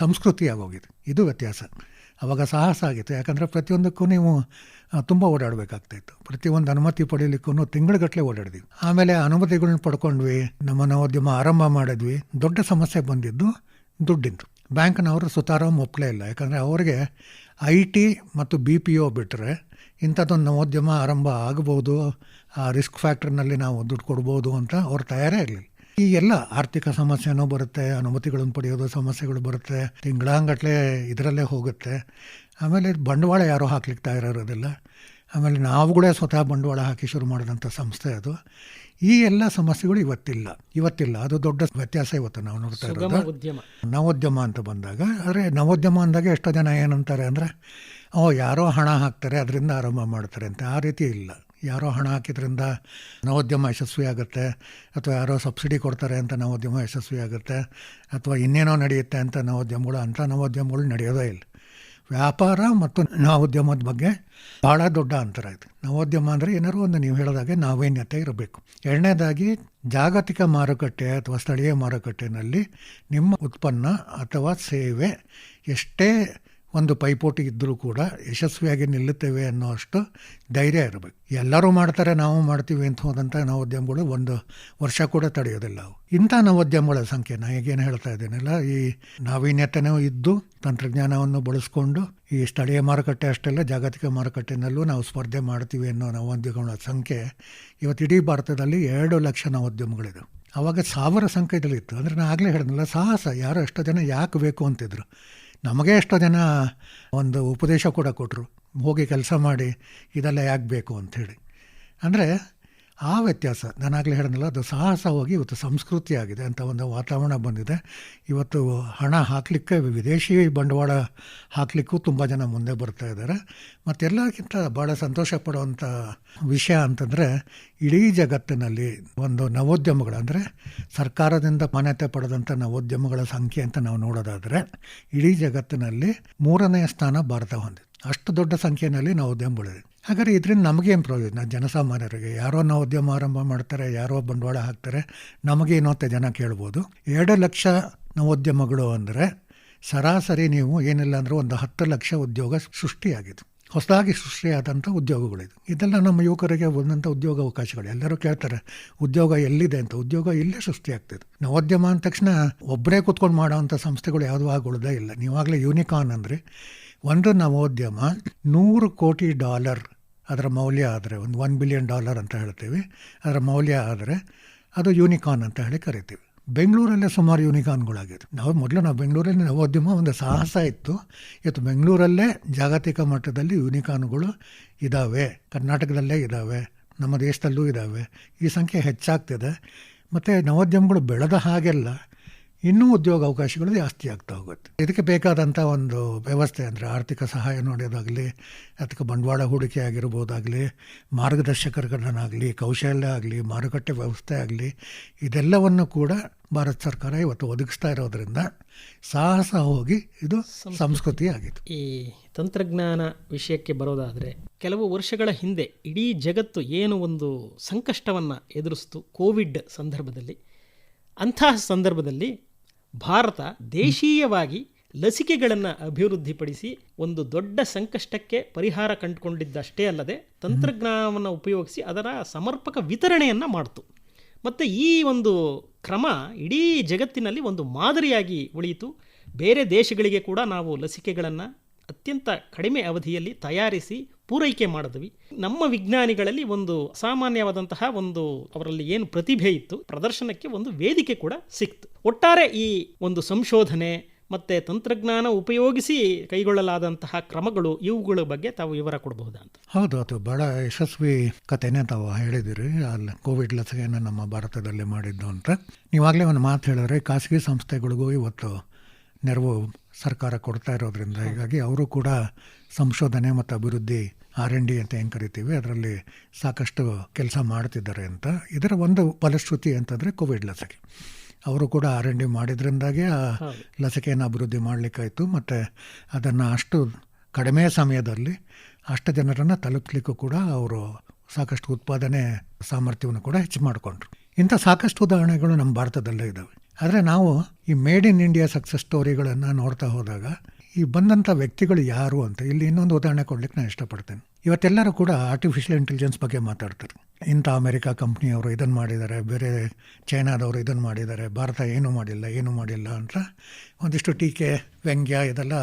ಸಂಸ್ಕೃತಿ ಆಗೋಗಿದೆ. ಇದು ವ್ಯತ್ಯಾಸ. ಆವಾಗ ಸಾಹಸ ಆಗಿತ್ತು. ಯಾಕಂದರೆ ಪ್ರತಿಯೊಂದಕ್ಕೂ ನೀವು ತುಂಬ ಓಡಾಡಬೇಕಾಗ್ತಾಯಿತ್ತು. ಪ್ರತಿಯೊಂದು ಅನುಮತಿ ಪಡೀಲಿಕ್ಕೂ ತಿಂಗಳುಗಟ್ಟಲೆ ಓಡಾಡಿದ್ವಿ. ಆಮೇಲೆ ಅನುಮತಿಗಳನ್ನ ಪಡ್ಕೊಂಡ್ವಿ, ನಮ್ಮ ನವೋದ್ಯಮ ಆರಂಭ ಮಾಡಿದ್ವಿ. ದೊಡ್ಡ ಸಮಸ್ಯೆ ಬಂದಿದ್ದು ದುಡ್ಡಿಂದು. ಬ್ಯಾಂಕ್ನವರು ಸುತಾರಾಮ್ ಒಪ್ಪಲೇ ಇಲ್ಲ. ಯಾಕಂದರೆ ಅವರಿಗೆ IT ಮತ್ತು BPO ಬಿಟ್ಟರೆ ಇಂಥದ್ದೊಂದು ನವೋದ್ಯಮ ಆರಂಭ ಆಗ್ಬೋದು, ಆ ರಿಸ್ಕ್ ಫ್ಯಾಕ್ಟ್ರಿನಲ್ಲಿ ನಾವು ದುಡ್ಡು ಕೊಡ್ಬೋದು ಅಂತ ಅವ್ರು ತಯಾರೇ ಇರಲಿಲ್ಲ. ಈ ಎಲ್ಲ ಆರ್ಥಿಕ ಸಮಸ್ಯೆನೂ ಬರುತ್ತೆ, ಅನುಮತಿಗಳನ್ನು ಪಡೆಯೋದು ಸಮಸ್ಯೆಗಳು ಬರುತ್ತೆ, ತಿಂಗಳಾಂಗಟ್ಲೆ ಇದರಲ್ಲೇ ಹೋಗುತ್ತೆ. ಆಮೇಲೆ ಬಂಡವಾಳ ಯಾರೂ ಹಾಕ್ಲಿಕ್ಕೆ ತಯಾರಿರೋದಿಲ್ಲ. ಆಮೇಲೆ ನಾವುಗಳೇ ಸ್ವತಃ ಬಂಡವಾಳ ಹಾಕಿ ಶುರು ಮಾಡಿದಂಥ ಸಂಸ್ಥೆ ಅದು. ಈ ಎಲ್ಲ ಸಮಸ್ಯೆಗಳು ಇವತ್ತಿಲ್ಲ. ಅದು ದೊಡ್ಡ ವ್ಯತ್ಯಾಸ ಇವತ್ತು ನಾವು ನೋಡ್ತಾ ಇರೋದು. ನವೋದ್ಯಮ ಅಂತ ಬಂದಾಗ, ಆದರೆ ನವೋದ್ಯಮ ಅಂದಾಗ ಎಷ್ಟೋ ಜನ ಏನಂತಾರೆ ಅಂದರೆ, ಯಾರೋ ಹಣ ಹಾಕ್ತಾರೆ ಅದರಿಂದ ಆರಂಭ ಮಾಡ್ತಾರೆ ಅಂತ. ಆ ರೀತಿ ಇಲ್ಲ. ಯಾರೋ ಹಣ ಹಾಕಿದ್ರಿಂದ ನವೋದ್ಯಮ ಯಶಸ್ವಿ ಆಗುತ್ತೆ, ಅಥವಾ ಯಾರೋ ಸಬ್ಸಿಡಿ ಕೊಡ್ತಾರೆ ಅಂತ ನವೋದ್ಯಮ ಯಶಸ್ವಿ ಆಗುತ್ತೆ, ಅಥವಾ ಇನ್ನೇನೋ ನಡೆಯುತ್ತೆ ಅಂತ ನವೋದ್ಯಮಗಳು ನಡೆಯೋದೇ ಇಲ್ಲ. ವ್ಯಾಪಾರ ಮತ್ತು ನವೋದ್ಯಮದ ಬಗ್ಗೆ ಭಾಳ ದೊಡ್ಡ ಅಂತರ ಇದೆ. ನವೋದ್ಯಮ ಅಂದರೆ ಏನಾದ್ರು ಒಂದು ನೀವು ಹೇಳಿದಾಗೆ ನಾವೀನ್ಯತೆ ಇರಬೇಕು. ಎರಡನೇದಾಗಿ ಜಾಗತಿಕ ಮಾರುಕಟ್ಟೆ ಅಥವಾ ಸ್ಥಳೀಯ ಮಾರುಕಟ್ಟೆಯಲ್ಲಿ ನಿಮ್ಮ ಉತ್ಪನ್ನ ಅಥವಾ ಸೇವೆ ಎಷ್ಟೇ ಒಂದು ಪೈಪೋಟಿ ಇದ್ದರೂ ಕೂಡ ಯಶಸ್ವಿಯಾಗಿ ನಿಲ್ಲುತ್ತೇವೆ ಅನ್ನೋ ಅಷ್ಟು ಧೈರ್ಯ ಇರಬೇಕು. ಎಲ್ಲರೂ ಮಾಡ್ತಾರೆ ನಾವು ಮಾಡ್ತೀವಿ ಅಂತ ಹೋದಂಥ ನವೋದ್ಯಮಗಳು 1 ವರ್ಷ ಕೂಡ ತಡೆಯೋದಿಲ್ಲ. ಅವು ಇಂಥ ನವೋದ್ಯಮಗಳ ಸಂಖ್ಯೆ ನಾನು ಈಗೇನು ಹೇಳ್ತಾ ಇದ್ದೀನಲ್ಲ, ಈ ನಾವೀನ್ಯತೆನೂ ಇದ್ದು ತಂತ್ರಜ್ಞಾನವನ್ನು ಬಳಸ್ಕೊಂಡು ಈ ಸ್ಥಳೀಯ ಮಾರುಕಟ್ಟೆ ಅಷ್ಟೆಲ್ಲ ಜಾಗತಿಕ ಮಾರುಕಟ್ಟೆನಲ್ಲೂ ನಾವು ಸ್ಪರ್ಧೆ ಮಾಡ್ತೀವಿ ಅನ್ನೋ ನವೋದ್ಯಮಗಳ ಸಂಖ್ಯೆ ಇವತ್ತು ಇಡೀ ಭಾರತದಲ್ಲಿ 2 ಲಕ್ಷ ನವೋದ್ಯಮಗಳಿದೆ. ಆವಾಗ 1000 ಸಂಖ್ಯೆದಲ್ಲಿತ್ತು. ಅಂದರೆ ನಾನು ಆಗಲೇ ಹೇಳಿದ್ನಲ್ಲ, ಸಾಹಸ. ಯಾರೋ ಎಷ್ಟೋ ಜನ ಯಾಕೆ ಬೇಕು ಅಂತಿದ್ರು. ನಮಗೆ ಎಷ್ಟೋ ಜನ ಒಂದು ಉಪದೇಶ ಕೂಡ ಕೊಟ್ಟರು, ಹೋಗಿ ಕೆಲಸ ಮಾಡಿ, ಇದೆಲ್ಲ ಯಾಕೆ ಬೇಕು ಅಂಥೇಳಿ. ಅಂದರೆ ಆ ವ್ಯತ್ಯಾಸ ನಾನಾಗಲೇ ಹೇಳಿದ್ನಲ್ಲ, ಅದು ಸಾಹಸ ಹೋಗಿ ಇವತ್ತು ಸಂಸ್ಕೃತಿ ಆಗಿದೆ ಅಂತ ಒಂದು ವಾತಾವರಣ ಬಂದಿದೆ. ಇವತ್ತು ಹಣ ಹಾಕಲಿಕ್ಕೆ, ವಿದೇಶಿ ಬಂಡವಾಳ ಹಾಕಲಿಕ್ಕೂ ತುಂಬ ಜನ ಮುಂದೆ ಬರ್ತಾ ಇದ್ದಾರೆ. ಮತ್ತೆಲ್ಲಕ್ಕಿಂತ ಭಾಳ ಸಂತೋಷ ಪಡುವಂಥ ವಿಷಯ ಅಂತಂದರೆ, ಇಡೀ ಜಗತ್ತಿನಲ್ಲಿ ಒಂದು ನವೋದ್ಯಮಗಳು ಅಂದರೆ ಸರ್ಕಾರದಿಂದ ಮಾನ್ಯತೆ ಪಡೆದಂಥ ನವೋದ್ಯಮಗಳ ಸಂಖ್ಯೆ ಅಂತ ನಾವು ನೋಡೋದಾದರೆ, ಇಡೀ ಜಗತ್ತಿನಲ್ಲಿ 3ನೇ ಸ್ಥಾನ ಭಾರತ ಹೊಂದಿದೆ. ಅಷ್ಟು ದೊಡ್ಡ ಸಂಖ್ಯೆಯಲ್ಲಿ ನವೋದ್ಯಮಗಳಿದೆ. ಹಾಗಾದರೆ ಇದರಿಂದ ನಮಗೇನು ಪ್ರಯೋಜನ? ಜನಸಾಮಾನ್ಯರಿಗೆ ಯಾರೋ ನವೋದ್ಯಮ ಆರಂಭ ಮಾಡ್ತಾರೆ, ಯಾರೋ ಬಂಡವಾಳ ಹಾಕ್ತಾರೆ, ನಮಗೇನು ಅಂತ ಜನ ಕೇಳ್ಬೋದು. 2 ಲಕ್ಷ ನವೋದ್ಯಮಗಳು ಅಂದರೆ ಸರಾಸರಿ ನೀವು ಏನಿಲ್ಲ ಅಂದರೆ ಒಂದು 10 ಲಕ್ಷ ಉದ್ಯೋಗ ಸೃಷ್ಟಿಯಾಗಿದೆ. ಹೊಸದಾಗಿ ಸೃಷ್ಟಿಯಾದಂಥ ಉದ್ಯೋಗಗಳಿದೆ. ಇದೆಲ್ಲ ನಮ್ಮ ಯುವಕರಿಗೆ ಒಂದಂಥ ಉದ್ಯೋಗ ಅವಕಾಶಗಳು. ಎಲ್ಲರೂ ಕೇಳ್ತಾರೆ ಉದ್ಯೋಗ ಎಲ್ಲಿದೆ ಅಂತ. ಉದ್ಯೋಗ ಇಲ್ಲೇ ಸೃಷ್ಟಿಯಾಗ್ತದೆ. ನವೋದ್ಯಮ ಅಂದ ತಕ್ಷಣ ಒಬ್ಬರೇ ಕೂತ್ಕೊಂಡು ಮಾಡೋವಂಥ ಸಂಸ್ಥೆಗಳು ಯಾವುದೂ ಆಗೊಳ್ಳೋದೇ ಇಲ್ಲ. ನೀವಾಗಲೇ ಯೂನಿಕಾರ್ನ್ ಅಂದರೆ ಒಂದು ನವೋದ್ಯಮ $100 ಕೋಟಿ ಅದರ ಮೌಲ್ಯ ಆದರೆ ಒಂದು $1 ಬಿಲಿಯನ್ ಅಂತ ಹೇಳ್ತೀವಿ, ಅದರ ಮೌಲ್ಯ ಆದರೆ ಅದು ಯೂನಿಕಾರ್ನ್ ಅಂತ ಹೇಳಿ ಕರಿತೀವಿ. ಬೆಂಗಳೂರಲ್ಲೇ ಸುಮಾರು ಯೂನಿಕಾರ್ನ್ಗಳಾಗಿದೆ. ನಾವು ಬೆಂಗಳೂರಲ್ಲಿ ನವೋದ್ಯಮ ಒಂದು ಸಾಹಸ ಇತ್ತು. ಇವತ್ತು ಬೆಂಗಳೂರಲ್ಲೇ ಜಾಗತಿಕ ಮಟ್ಟದಲ್ಲಿ ಯೂನಿಕಾರ್ನ್ಗಳು ಇದ್ದಾವೆ, ಕರ್ನಾಟಕದಲ್ಲೇ ಇದ್ದಾವೆ, ನಮ್ಮ ದೇಶದಲ್ಲೂ ಇದ್ದಾವೆ. ಈ ಸಂಖ್ಯೆ ಹೆಚ್ಚಾಗ್ತಿದೆ. ಮತ್ತು ನವೋದ್ಯಮಗಳು ಬೆಳೆದ ಹಾಗೆಲ್ಲ ಇನ್ನೂ ಉದ್ಯೋಗ ಅವಕಾಶಗಳು ಜಾಸ್ತಿ ಆಗ್ತಾ ಹೋಗುತ್ತೆ. ಇದಕ್ಕೆ ಬೇಕಾದಂಥ ಒಂದು ವ್ಯವಸ್ಥೆ ಅಂದರೆ ಆರ್ಥಿಕ ಸಹಾಯ ನೋಡೋದಾಗಲಿ, ಅದಕ್ಕೆ ಬಂಡವಾಳ ಹೂಡಿಕೆ ಆಗಿರ್ಬೋದಾಗಲಿ, ಮಾರ್ಗದರ್ಶಕರುಗಳನ್ನಾಗಲಿ, ಕೌಶಲ್ಯ ಆಗಲಿ, ಮಾರುಕಟ್ಟೆ ವ್ಯವಸ್ಥೆ ಆಗಲಿ, ಇದೆಲ್ಲವನ್ನು ಕೂಡ ಭಾರತ ಸರ್ಕಾರ ಇವತ್ತು ಒದಗಿಸ್ತಾ ಇರೋದರಿಂದ ಸಾಹಸ ಹೋಗಿ ಇದು ಸಂಸ್ಕೃತಿ ಆಗಿತ್ತು. ಈ ತಂತ್ರಜ್ಞಾನ ವಿಷಯಕ್ಕೆ ಬರೋದಾದರೆ, ಕೆಲವು ವರ್ಷಗಳ ಹಿಂದೆ ಇಡೀ ಜಗತ್ತು ಏನು ಒಂದು ಸಂಕಷ್ಟವನ್ನು ಎದುರಿಸ್ತು ಕೋವಿಡ್ ಸಂದರ್ಭದಲ್ಲಿ, ಅಂತಹ ಸಂದರ್ಭದಲ್ಲಿ ಭಾರತ ದೇಶೀಯವಾಗಿ ಲಸಿಕೆಗಳನ್ನು ಅಭಿವೃದ್ಧಿಪಡಿಸಿ ಒಂದು ದೊಡ್ಡ ಸಂಕಷ್ಟಕ್ಕೆ ಪರಿಹಾರ ಕಂಡುಕೊಂಡಿದ್ದಷ್ಟೇ ಅಲ್ಲದೆ ತಂತ್ರಜ್ಞಾನವನ್ನು ಉಪಯೋಗಿಸಿ ಅದರ ಸಮರ್ಪಕ ವಿತರಣೆಯನ್ನು ಮಾಡಿತು. ಮತ್ತು ಈ ಒಂದು ಕ್ರಮ ಇಡೀ ಜಗತ್ತಿನಲ್ಲಿ ಒಂದು ಮಾದರಿಯಾಗಿ ಉಳಿಯಿತು. ಬೇರೆ ದೇಶಗಳಿಗೆ ಕೂಡ ನಾವು ಲಸಿಕೆಗಳನ್ನು ಅತ್ಯಂತ ಕಡಿಮೆ ಅವಧಿಯಲ್ಲಿ ತಯಾರಿಸಿ ಪೂರೈಕೆ ಮಾಡಿದ್ವಿ. ನಮ್ಮ ವಿಜ್ಞಾನಿಗಳಲ್ಲಿ ಒಂದು ಅಸಾಮಾನ್ಯವಾದಂತಹ ಒಂದು ಅವರಲ್ಲಿ ಏನು ಪ್ರತಿಭೆ ಇತ್ತು, ಪ್ರದರ್ಶನಕ್ಕೆ ಒಂದು ವೇದಿಕೆ ಕೂಡ ಸಿಕ್ತು. ಒಟ್ಟಾರೆ ಈ ಒಂದು ಸಂಶೋಧನೆ ಮತ್ತು ತಂತ್ರಜ್ಞಾನ ಉಪಯೋಗಿಸಿ ಕೈಗೊಳ್ಳಲಾದಂತಹ ಕ್ರಮಗಳು, ಇವುಗಳ ಬಗ್ಗೆ ತಾವು ವಿವರ ಕೊಡಬಹುದಾ ಅಂತ? ಹೌದು, ಅದು ಭಾಳ ಯಶಸ್ವಿ ಕಥೆನೇ ತಾವು ಹೇಳಿದಿರಿ. ಅಲ್ಲಿ ಕೋವಿಡ್ ಲಸಿಕೆಯನ್ನು ನಮ್ಮ ಭಾರತದಲ್ಲಿ ಮಾಡಿದ್ದು ಅಂತ. ನೀವಾಗಲೇ ಒಂದು ಮಾತು ಹೇಳಿದ್ರೆ, ಖಾಸಗಿ ಸಂಸ್ಥೆಗಳಿಗೂ ಇವತ್ತು ನೆರವು ಸರ್ಕಾರ ಕೊಡ್ತಾ ಇರೋದ್ರಿಂದ ಹೀಗಾಗಿ ಅವರು ಕೂಡ ಸಂಶೋಧನೆ ಮತ್ತು ಅಭಿವೃದ್ಧಿ R&D ಅಂತ ಏನು ಕರಿತೀವಿ ಅದರಲ್ಲಿ ಸಾಕಷ್ಟು ಕೆಲಸ ಮಾಡ್ತಿದ್ದಾರೆ ಅಂತ. ಇದರ ಒಂದು ಫಲಶ್ರುತಿ ಅಂತಂದರೆ ಕೋವಿಡ್ ಲಸಿಕೆ. ಅವರು ಕೂಡ R&D ಮಾಡಿದ್ರಿಂದಾಗೆ ಆ ಲಸಿಕೆಯನ್ನು ಅಭಿವೃದ್ಧಿ ಮಾಡಲಿಕ್ಕಾಯಿತು. ಮತ್ತು ಅದನ್ನು ಅಷ್ಟು ಕಡಿಮೆ ಸಮಯದಲ್ಲಿ ಅಷ್ಟು ಜನರನ್ನು ತಲುಪಲಿಕ್ಕೂ ಕೂಡ ಅವರು ಸಾಕಷ್ಟು ಉತ್ಪಾದನೆ ಸಾಮರ್ಥ್ಯವನ್ನು ಕೂಡ ಹೆಚ್ಚು ಮಾಡಿಕೊಂಡ್ರು. ಇಂಥ ಸಾಕಷ್ಟು ಉದಾಹರಣೆಗಳು ನಮ್ಮ ಭಾರತದಲ್ಲೇ ಇದ್ದಾವೆ. ಆದರೆ ನಾವು he made in India success ಸ್ಟೋರಿಗಳನ್ನು ನೋಡ್ತಾ ಹೋದಾಗ ಈ ಬಂದಂಥ ವ್ಯಕ್ತಿಗಳು ಯಾರು ಅಂತ ಇಲ್ಲಿ ಇನ್ನೊಂದು ಉದಾಹರಣೆ ಕೊಡ್ಲಿಕ್ಕೆ ನಾನು ಇಷ್ಟಪಡ್ತೇನೆ. ಇವತ್ತೆಲ್ಲರೂ ಕೂಡ ಆರ್ಟಿಫಿಷಿಯಲ್ ಇಂಟೆಲಿಜೆನ್ಸ್ ಬಗ್ಗೆ ಮಾತಾಡ್ತಾರೆ. ಇಂಥ ಅಮೆರಿಕ ಕಂಪ್ನಿಯವರು ಇದನ್ನು ಮಾಡಿದ್ದಾರೆ, ಬೇರೆ ಚೈನಾದವರು ಇದನ್ನು ಮಾಡಿದ್ದಾರೆ, ಭಾರತ ಏನೂ ಮಾಡಿಲ್ಲ ಅಂತ ಒಂದಿಷ್ಟು ಟೀಕೆ, ವ್ಯಂಗ್ಯ ಇದೆಲ್ಲ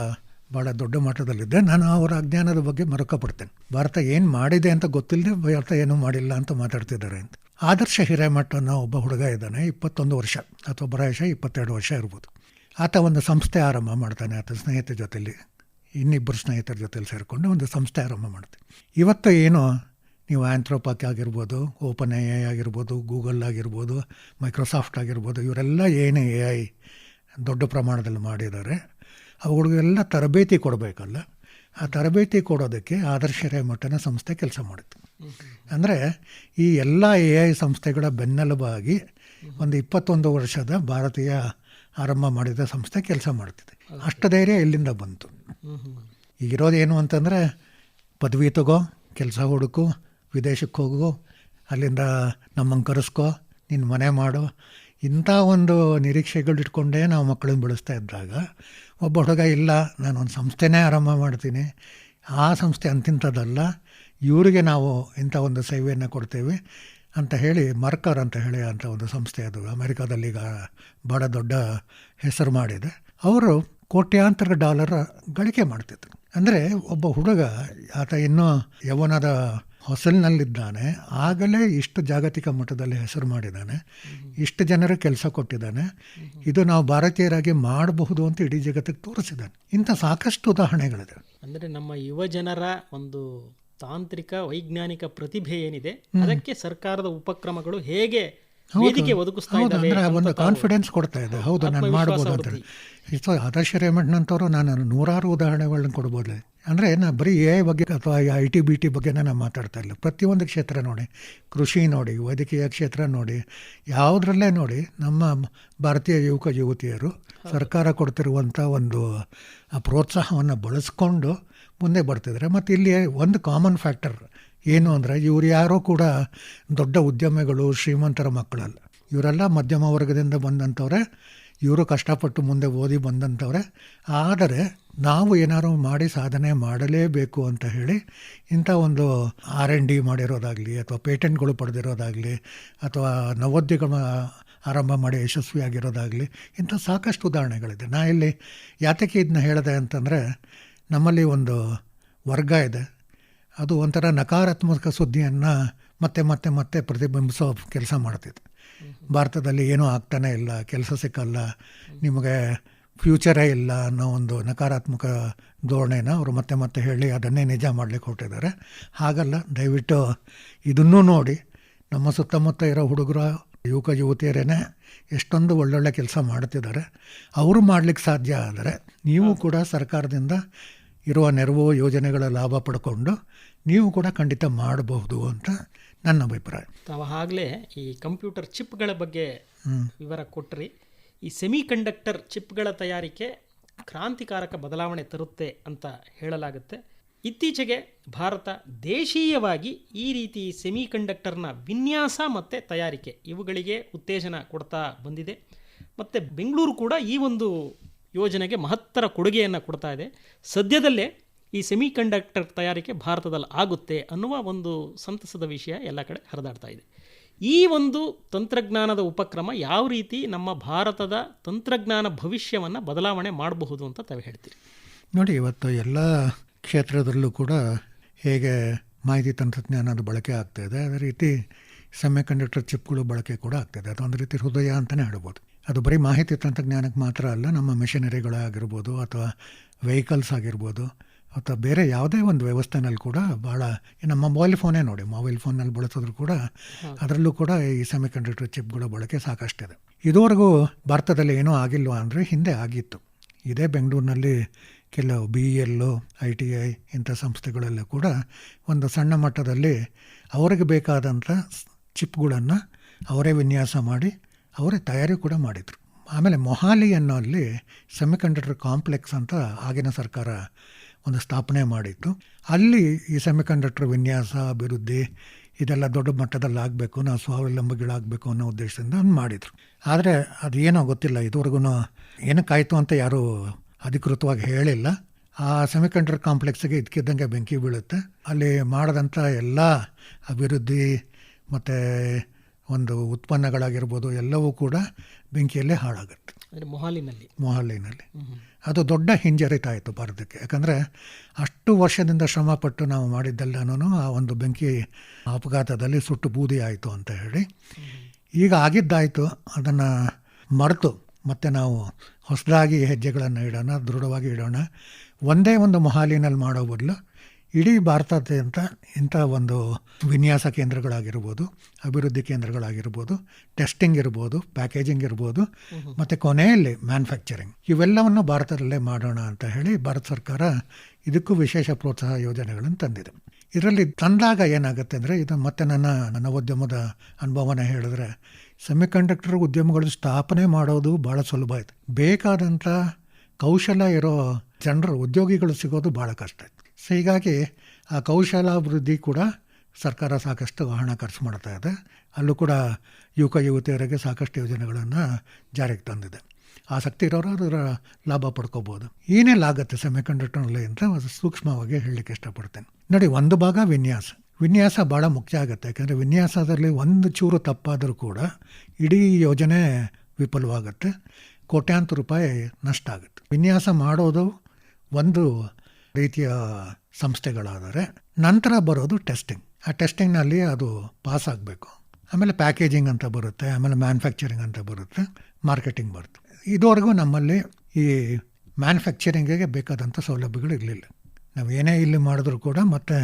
ಭಾಳ ದೊಡ್ಡ ಮಟ್ಟದಲ್ಲಿದ್ದೆ. ನಾನು ಅವರ ಅಜ್ಞಾನದ ಬಗ್ಗೆ ಮರುಕಪಡ್ತೇನೆ. ಭಾರತ ಏನು ಮಾಡಿದೆ ಅಂತ ಗೊತ್ತಿಲ್ಲದೆ ಭಾರತ ಏನೂ ಮಾಡಿಲ್ಲ ಅಂತ ಮಾತಾಡ್ತಿದ್ದಾರೆ ಅಂತ. ಆದರ್ಶ ಹಿರೇಮಠ ಅನ್ನೋ ಒಬ್ಬ ಹುಡುಗ ಇದ್ದಾನೆ, 21 ವರ್ಷ ಅಥವಾ ಬಹುಶಃ 22 ವರ್ಷ ಇರ್ಬೋದು. ಆತ ಒಂದು ಸಂಸ್ಥೆ ಆರಂಭ ಮಾಡ್ತಾನೆ. ಆತ ಸ್ನೇಹಿತರ ಜೊತೆಲಿ, ಇನ್ನಿಬ್ಬರು ಸ್ನೇಹಿತರ ಜೊತೆಲಿ ಸೇರಿಕೊಂಡು ಒಂದು ಸಂಸ್ಥೆ ಆರಂಭ ಮಾಡ್ತಾನೆ. ಇವತ್ತು ಏನು ನೀವು ಆಂಥ್ರೋಪಾಕ್ ಆಗಿರ್ಬೋದು, ಓಪನ್ AI ಆಗಿರ್ಬೋದು, ಗೂಗಲ್ ಆಗಿರ್ಬೋದು, ಮೈಕ್ರೋಸಾಫ್ಟ್ ಆಗಿರ್ಬೋದು, ಇವರೆಲ್ಲ ಏನು AI ದೊಡ್ಡ ಪ್ರಮಾಣದಲ್ಲಿ ಮಾಡಿದ್ದಾರೆ, ಅವುಗಳಿಗೆಲ್ಲ ತರಬೇತಿ ಕೊಡಬೇಕಲ್ಲ. ಆ ತರಬೇತಿ ಕೊಡೋದಕ್ಕೆ ಆದರ್ಶ ಹಿರೇಮಠನ ಸಂಸ್ಥೆ ಕೆಲಸ ಮಾಡುತ್ತೆ. ಅಂದರೆ ಈ ಎಲ್ಲ AI ಸಂಸ್ಥೆಗಳ ಬೆನ್ನೆಲುಬಾಗಿ ಒಂದು 21 ವರ್ಷದ ಭಾರತೀಯ ಆರಂಭ ಮಾಡಿದ ಸಂಸ್ಥೆ ಕೆಲಸ ಮಾಡ್ತಿದೆ. ಅಷ್ಟು ಧೈರ್ಯ ಎಲ್ಲಿಂದ ಬಂತು? ಈಗಿರೋದು ಏನು ಅಂತಂದರೆ ಪದವಿ ತಗೋ, ಕೆಲಸ ಹುಡುಕು, ವಿದೇಶಕ್ಕೆ ಹೋಗು, ಅಲ್ಲಿಂದ ನಮ್ಮಂಗೆ ಕರೆಸ್ಕೋ, ನಿನ್ನ ಮನೆ ಮಾಡು, ಇಂಥ ಒಂದು ನಿರೀಕ್ಷೆಗಳಿಟ್ಕೊಂಡೇ ನಾವು ಮಕ್ಕಳನ್ನ ಬೆಳೆಸ್ತಾ ಇದ್ದಾಗ ಒಬ್ಬ ಹುಡುಗ ಇಲ್ಲ ನಾನೊಂದು ಸಂಸ್ಥೆನೇ ಆರಂಭ ಮಾಡ್ತೀನಿ, ಆ ಸಂಸ್ಥೆ ಅಂತಿಂಥದ್ದಲ್ಲ, ಇವರಿಗೆ ನಾವು ಇಂಥ ಒಂದು ಸೇವೆಯನ್ನು ಕೊಡ್ತೇವೆ ಅಂತ ಹೇಳಿ ಮರ್ಕರ್ ಅಂತ ಹೇಳಿ ಅಂಥ ಒಂದು ಸಂಸ್ಥೆ, ಅದು ಅಮೆರಿಕಾದಲ್ಲಿ ಈಗ ಭಾಳ ದೊಡ್ಡ ಹೆಸರು ಮಾಡಿದೆ. ಅವರು ಕೋಟ್ಯಾಂತರ $, ಗಳಿಕೆ ಮಾಡ್ತಿದ್ರು. ಅಂದರೆ ಒಬ್ಬ ಹುಡುಗ ಆತ ಇನ್ನೂ ಯೌವನದ ಹೊಸಲಿನಲ್ಲಿದ್ದಾನೆ, ಆಗಲೇ ಇಷ್ಟು ಜಾಗತಿಕ ಮಟ್ಟದಲ್ಲಿ ಹೆಸರು ಮಾಡಿದ್ದಾನೆ, ಇಷ್ಟು ಜನರು ಕೆಲಸ ಕೊಟ್ಟಿದ್ದಾನೆ, ಇದು ನಾವು ಭಾರತೀಯರಾಗಿ ಮಾಡಬಹುದು ಅಂತ ಇಡೀ ಜಗತ್ತಿಗೆ ತೋರಿಸಿದ್ದಾನೆ. ಇಂಥ ಸಾಕಷ್ಟು ಉದಾಹರಣೆಗಳಿದೆ. ಅಂದರೆ ನಮ್ಮ ಯುವ ಜನರ ಒಂದು ತಾಂತ್ರಿಕ ವೈಜ್ಞಾನಿಕ ಪ್ರತಿಭೆ ಏನಿದೆ ಅದಕ್ಕೆ ಸರ್ಕಾರದ ಉಪಕ್ರಮಗಳು ಹೇಗೆ ವೇದಿಕೆ ಒದಗಿಸ್ತಾ ಇದ್ದಾವೆ, ಒಂದು ಕಾನ್ಫಿಡೆನ್ಸ್ ಕೊಡ್ತಾ ಇದೆ. ಹೌದು, ನಾನು ಮಾಡ್ಬೋದು ಅಂತೇಳಿ. ಆದರ್ಶ ಹಿರೇಮಠನಂತವರು ನಾನು ನೂರಾರು ಉದಾಹರಣೆಗಳನ್ನ ಕೊಡ್ಬೋದು. ಅಂದರೆ ನಾನು ಬರೀ AI ಬಗ್ಗೆ ಅಥವಾ IT BT ಬಗ್ಗೆ ನಾನು ಮಾತಾಡ್ತಾ ಇಲ್ಲ. ಪ್ರತಿಯೊಂದು ಕ್ಷೇತ್ರ ನೋಡಿ, ಕೃಷಿ ನೋಡಿ, ವೈದ್ಯಕೀಯ ಕ್ಷೇತ್ರ ನೋಡಿ, ಯಾವುದ್ರಲ್ಲೇ ನೋಡಿ ನಮ್ಮ ಭಾರತೀಯ ಯುವಕ ಯುವತಿಯರು ಸರ್ಕಾರ ಕೊಡ್ತಿರುವಂಥ ಒಂದು ಪ್ರೋತ್ಸಾಹವನ್ನು ಬಳಸ್ಕೊಂಡು ಮುಂದೆ ಬರ್ತಿದ್ದಾರೆ. ಮತ್ತು ಇಲ್ಲಿ ಒಂದು ಕಾಮನ್ ಫ್ಯಾಕ್ಟರ್ ಏನು ಅಂದರೆ ಇವ್ರು ಯಾರೂ ಕೂಡ ದೊಡ್ಡ ಉದ್ಯಮಿಗಳು, ಶ್ರೀಮಂತರ ಮಕ್ಕಳಲ್ಲ. ಇವರೆಲ್ಲ ಮಧ್ಯಮ ವರ್ಗದಿಂದ ಬಂದಂಥವ್ರೆ, ಇವರು ಕಷ್ಟಪಟ್ಟು ಮುಂದೆ ಓದಿ ಬಂದಂಥವ್ರೆ. ಆದರೆ ನಾವು ಏನಾದ್ರು ಮಾಡಿ ಸಾಧನೆ ಮಾಡಲೇಬೇಕು ಅಂತ ಹೇಳಿ ಇಂಥ ಒಂದು R&D ಮಾಡಿರೋದಾಗಲಿ ಅಥವಾ ಪೇಟೆಂಟ್ಗಳು ಪಡೆದಿರೋದಾಗಲಿ ಅಥವಾ ನವೋದ್ಯಮ ಆರಂಭ ಮಾಡಿ ಯಶಸ್ವಿಯಾಗಿರೋದಾಗಲಿ ಇಂಥ ಸಾಕಷ್ಟು ಉದಾಹರಣೆಗಳಿದೆ. ನಾ ಇಲ್ಲಿ ಯಾತಕ್ಕೆ ಇದನ್ನ ಹೇಳಿದೆ ಅಂತಂದರೆ, ನಮ್ಮಲ್ಲಿ ಒಂದು ವರ್ಗ ಇದೆ, ಅದು ಒಂಥರ ನಕಾರಾತ್ಮಕ ಸುದ್ದಿಯನ್ನು ಮತ್ತೆ ಮತ್ತೆ ಮತ್ತೆ ಪ್ರತಿಬಿಂಬಿಸೋ ಕೆಲಸ ಮಾಡ್ತಿತ್ತು. ಭಾರತದಲ್ಲಿ ಏನೂ ಆಗ್ತಾನೆ ಇಲ್ಲ, ಕೆಲಸ ಸಿಕ್ಕಲ್ಲ, ನಿಮಗೆ ಫ್ಯೂಚರೇ ಇಲ್ಲ ಅನ್ನೋ ಒಂದು ನಕಾರಾತ್ಮಕ ಧೋರಣೆನ ಅವರು ಮತ್ತೆ ಮತ್ತೆ ಹೇಳಿ ಅದನ್ನೇ ನಿಜ ಮಾಡಲಿಕ್ಕೆ ಹೊರಟಿದ್ದಾರೆ. ಹಾಗಲ್ಲ, ದಯವಿಟ್ಟು ಇದನ್ನೂ ನೋಡಿ. ನಮ್ಮ ಸುತ್ತಮುತ್ತ ಇರೋ ಹುಡುಗರು, ಯುವಕ ಯುವತಿಯರೇ ಎಷ್ಟೊಂದು ಒಳ್ಳೊಳ್ಳೆ ಕೆಲಸ ಮಾಡ್ತಿದ್ದಾರೆ. ಅವರು ಮಾಡಲಿಕ್ಕೆ ಸಾಧ್ಯ ಆದರೆ ನೀವು ಕೂಡ ಸರ್ಕಾರದಿಂದ ಇರುವ ನೆರವು ಯೋಜನೆಗಳ ಲಾಭ ಪಡ್ಕೊಂಡು ನೀವು ಕೂಡ ಖಂಡಿತ ಮಾಡಬಹುದು ಅಂತ ನನ್ನ ಅಭಿಪ್ರಾಯ. ತಾವು ಆಗಲೇ ಈ ಕಂಪ್ಯೂಟರ್ ಚಿಪ್ಗಳ ಬಗ್ಗೆ ವಿವರ ಕೊಟ್ಟರಿ. ಈ ಸೆಮಿ ಕಂಡಕ್ಟರ್ ಚಿಪ್ಗಳ ತಯಾರಿಕೆ ಕ್ರಾಂತಿಕಾರಕ ಬದಲಾವಣೆ ತರುತ್ತೆ ಅಂತ ಹೇಳಲಾಗುತ್ತೆ. ಇತ್ತೀಚೆಗೆ ಭಾರತ ದೇಶೀಯವಾಗಿ ಈ ರೀತಿ ಸೆಮಿ ಕಂಡಕ್ಟರ್ನ ವಿನ್ಯಾಸ ಮತ್ತು ತಯಾರಿಕೆ ಇವುಗಳಿಗೆ ಉತ್ತೇಜನ ಕೊಡ್ತಾ ಬಂದಿದೆ. ಮತ್ತು ಬೆಂಗಳೂರು ಕೂಡ ಈ ಒಂದು ಯೋಜನೆಗೆ ಮಹತ್ತರ ಕೊಡುಗೆಯನ್ನು ಕೊಡ್ತಾ ಇದೆ. ಸದ್ಯದಲ್ಲೇ ಈ ಸೆಮಿ ಕಂಡಕ್ಟರ್ ತಯಾರಿಕೆ ಭಾರತದಲ್ಲಿ ಆಗುತ್ತೆ ಅನ್ನುವ ಒಂದು ಸಂತಸದ ವಿಷಯ ಎಲ್ಲ ಕಡೆ ಹರಿದಾಡ್ತಾ ಇದೆ. ಈ ಒಂದು ತಂತ್ರಜ್ಞಾನದ ಉಪಕ್ರಮ ಯಾವ ರೀತಿ ನಮ್ಮ ಭಾರತದ ತಂತ್ರಜ್ಞಾನ ಭವಿಷ್ಯವನ್ನು ಬದಲಾವಣೆ ಮಾಡಬಹುದು ಅಂತ ತಾವು ಹೇಳ್ತೀರಿ? ನೋಡಿ, ಇವತ್ತು ಎಲ್ಲ ಕ್ಷೇತ್ರದಲ್ಲೂ ಕೂಡ ಹೇಗೆ ಮಾಹಿತಿ ತಂತ್ರಜ್ಞಾನದ ಬಳಕೆ ಆಗ್ತಾಯಿದೆ, ಅದೇ ರೀತಿ ಸೆಮಿ ಕಂಡಕ್ಟರ್ ಚಿಪ್ಗಳು ಬಳಕೆ ಕೂಡ ಆಗ್ತಾಯಿದೆ. ಅದೊಂದು ರೀತಿ ಹೃದಯ ಅಂತಲೇ ಹೇಳ್ಬೋದು. ಅದು ಬರೀ ಮಾಹಿತಿ ತಂತ್ರಜ್ಞಾನಕ್ಕೆ ಮಾತ್ರ ಅಲ್ಲ, ನಮ್ಮ ಮೆಷಿನರಿಗಳಾಗಿರ್ಬೋದು ಅಥವಾ ವೆಹಿಕಲ್ಸ್ ಆಗಿರ್ಬೋದು ಅಥವಾ ಬೇರೆ ಯಾವುದೇ ಒಂದು ವ್ಯವಸ್ಥೆನಲ್ಲಿ ಕೂಡ ಭಾಳ, ನಮ್ಮ ಮೊಬೈಲ್ ಫೋನೇ ನೋಡಿ, ಮೊಬೈಲ್ ಫೋನಲ್ಲಿ ಬಳಸಿದ್ರು ಕೂಡ ಅದರಲ್ಲೂ ಕೂಡ ಈ ಸೆಮಿ ಕಂಡಕ್ಟರ್ ಚಿಪ್ಗಳ ಬಳಕೆ ಸಾಕಷ್ಟಿದೆ. ಇದುವರೆಗೂ ಭಾರತದಲ್ಲಿ ಏನೂ ಆಗಿಲ್ವಾ ಅಂದರೆ ಹಿಂದೆ ಆಗಿತ್ತು. ಇದೇ ಬೆಂಗಳೂರಿನಲ್ಲಿ ಕೆಲವು BEL, ITI ಇಂಥ ಸಂಸ್ಥೆಗಳೆಲ್ಲ ಕೂಡ ಒಂದು ಸಣ್ಣ ಮಟ್ಟದಲ್ಲಿ ಅವರಿಗೆ ಬೇಕಾದಂಥ ಚಿಪ್ಗಳನ್ನು ಅವರೇ ವಿನ್ಯಾಸ ಮಾಡಿ ಅವರೇ ತಯಾರಿ ಕೂಡ ಮಾಡಿದರು. ಆಮೇಲೆ ಮೊಹಾಲಿ ಅನ್ನೋಲ್ಲಿ ಸೆಮಿ ಕಂಡಕ್ಟರ್ ಕಾಂಪ್ಲೆಕ್ಸ್ ಅಂತ ಆಗಿನ ಸರ್ಕಾರ ಒಂದು ಸ್ಥಾಪನೆ ಮಾಡಿತ್ತು. ಅಲ್ಲಿ ಈ ಸೆಮಿ ಕಂಡಕ್ಟರ್ ವಿನ್ಯಾಸ ಅಭಿವೃದ್ಧಿ ಇದೆಲ್ಲ ದೊಡ್ಡ ಮಟ್ಟದಲ್ಲಿ ಆಗಬೇಕು, ನಾವು ಸ್ವಾವಲಂಬಿಗಳಾಗಬೇಕು ಅನ್ನೋ ಉದ್ದೇಶದಿಂದ ಮಾಡಿದರು. ಆದರೆ ಅದು ಏನೋ ಗೊತ್ತಿಲ್ಲ, ಇದುವರೆಗೂ ಏನಕ್ಕಾಯಿತು ಅಂತ ಯಾರೂ ಅಧಿಕೃತವಾಗಿ ಹೇಳಿಲ್ಲ. ಆ ಸೆಮಿ ಕಂಡಕ್ಟರ್ ಕಾಂಪ್ಲೆಕ್ಸ್ಗೆ ಇದಕ್ಕಿದ್ದಂಗೆ ಬೆಂಕಿ ಬೀಳುತ್ತೆ. ಅಲ್ಲಿ ಮಾಡಿದಂಥ ಎಲ್ಲ ಅಭಿವೃದ್ಧಿ ಮತ್ತು ಒಂದು ಉತ್ಪನ್ನಗಳಾಗಿರ್ಬೋದು ಎಲ್ಲವೂ ಕೂಡ ಬೆಂಕಿಯಲ್ಲೇ ಹಾಳಾಗುತ್ತೆ. ಮೊಹಾಲಿನಲ್ಲಿ ಅದು ದೊಡ್ಡ ಹಿಂಜರಿತಾಯಿತು ಭಾರತಕ್ಕೆ. ಯಾಕಂದರೆ ಅಷ್ಟು ವರ್ಷದಿಂದ ಶ್ರಮಪಟ್ಟು ನಾವು ಮಾಡಿದ್ದೆಲ್ಲನೂ ಆ ಒಂದು ಬೆಂಕಿ ಅಪಘಾತದಲ್ಲಿ ಸುಟ್ಟು ಬೂದಿ ಆಯಿತು ಅಂತ ಹೇಳಿ. ಈಗ ಆಗಿದ್ದಾಯಿತು, ಅದನ್ನು ಮರೆತು ಮತ್ತೆ ನಾವು ಹೊಸದಾಗಿ ಹೆಜ್ಜೆಗಳನ್ನು ಇಡೋಣ, ದೃಢವಾಗಿ ಇಡೋಣ. ಒಂದೇ ಒಂದು ಮೊಹಾಲಿನಲ್ಲಿ ಮಾಡೋ ಬದಲು ಇಡೀ ಭಾರತಾದ್ಯಂತ ಇಂಥ ಒಂದು ವಿನ್ಯಾಸ ಕೇಂದ್ರಗಳಾಗಿರ್ಬೋದು, ಅಭಿವೃದ್ಧಿ ಕೇಂದ್ರಗಳಾಗಿರ್ಬೋದು, ಟೆಸ್ಟಿಂಗ್ ಇರ್ಬೋದು, ಪ್ಯಾಕೇಜಿಂಗ್ ಇರ್ಬೋದು, ಮತ್ತು ಕೊನೆಯಲ್ಲಿ ಮ್ಯಾನುಫ್ಯಾಕ್ಚರಿಂಗ್, ಇವೆಲ್ಲವನ್ನು ಭಾರತದಲ್ಲೇ ಮಾಡೋಣ ಅಂತ ಹೇಳಿ ಭಾರತ ಸರ್ಕಾರ ಇದಕ್ಕೂ ವಿಶೇಷ ಪ್ರೋತ್ಸಾಹ ಯೋಜನೆಗಳನ್ನು ತಂದಿದೆ. ಇದರಲ್ಲಿ ತಂದಾಗ ಏನಾಗುತ್ತೆ ಅಂದರೆ, ಇದು ಮತ್ತೆ ನನ್ನ ನವೋದ್ಯಮದ ಅನುಭವನ ಹೇಳಿದ್ರೆ, ಸೆಮಿ ಕಂಡಕ್ಟರ್ ಉದ್ಯಮಗಳು ಸ್ಥಾಪನೆ ಮಾಡೋದು ಭಾಳ ಸುಲಭ ಆಯಿತು. ಬೇಕಾದಂಥ ಕೌಶಲ ಇರೋ ಜನರು, ಉದ್ಯೋಗಿಗಳು ಸಿಗೋದು ಭಾಳ ಕಷ್ಟ ಆಯಿತು. ಸೊ ಹೀಗಾಗಿ ಆ ಕೌಶಲಾಭಿವೃದ್ಧಿ ಕೂಡ ಸರ್ಕಾರ ಸಾಕಷ್ಟು ಹಣ ಖರ್ಚು ಮಾಡ್ತಾ ಇದೆ. ಅಲ್ಲೂ ಕೂಡ ಯುವಕ ಯುವತಿಯರಿಗೆ ಸಾಕಷ್ಟು ಯೋಜನೆಗಳನ್ನು ಜಾರಿಗೆ ತಂದಿದೆ. ಆಸಕ್ತಿ ಇರೋರು ಅದರ ಲಾಭ ಪಡ್ಕೋಬೋದು. ಏನೆಲ್ಲ ಆಗುತ್ತೆ ಸೆಮಿ ಕಂಡಕ್ಟರ್ನಲ್ಲಿ ಅಂತ ಸೂಕ್ಷ್ಮವಾಗಿ ಹೇಳಲಿಕ್ಕೆ ಇಷ್ಟಪಡ್ತೇನೆ. ನೋಡಿ, ಒಂದು ಭಾಗ ವಿನ್ಯಾಸ ಭಾಳ ಮುಖ್ಯ ಆಗುತ್ತೆ. ಯಾಕಂದರೆ ವಿನ್ಯಾಸದಲ್ಲಿ ಒಂದು ಚೂರು ತಪ್ಪಾದರೂ ಕೂಡ ಇಡೀ ಯೋಜನೆ ವಿಫಲವಾಗುತ್ತೆ, ಕೋಟ್ಯಾಂತರ ರೂಪಾಯಿ ನಷ್ಟ ಆಗುತ್ತೆ. ವಿನ್ಯಾಸ ಮಾಡೋದು ಒಂದು ರೀತಿಯ ಸಂಸ್ಥೆಗಳಾದರೆ, ನಂತರ ಬರೋದು ಟೆಸ್ಟಿಂಗ್. ಆ ಟೆಸ್ಟಿಂಗ್ನಲ್ಲಿ ಅದು ಪಾಸ್ ಆಗಬೇಕು. ಆಮೇಲೆ ಪ್ಯಾಕೇಜಿಂಗ್ ಅಂತ ಬರುತ್ತೆ, ಆಮೇಲೆ ಮ್ಯಾನುಫ್ಯಾಕ್ಚರಿಂಗ್ ಅಂತ ಬರುತ್ತೆ, ಮಾರ್ಕೆಟಿಂಗ್ ಬರುತ್ತೆ. ಇದುವರೆಗೂ ನಮ್ಮಲ್ಲಿ ಈ ಮ್ಯಾನುಫ್ಯಾಕ್ಚರಿಂಗಿಗೆ ಬೇಕಾದಂಥ ಸೌಲಭ್ಯಗಳು ಇರಲಿಲ್ಲ. ನಾವು ಏನೇ ಇಲ್ಲಿ ಮಾಡಿದ್ರೂ ಕೂಡ ಮತ್ತೆ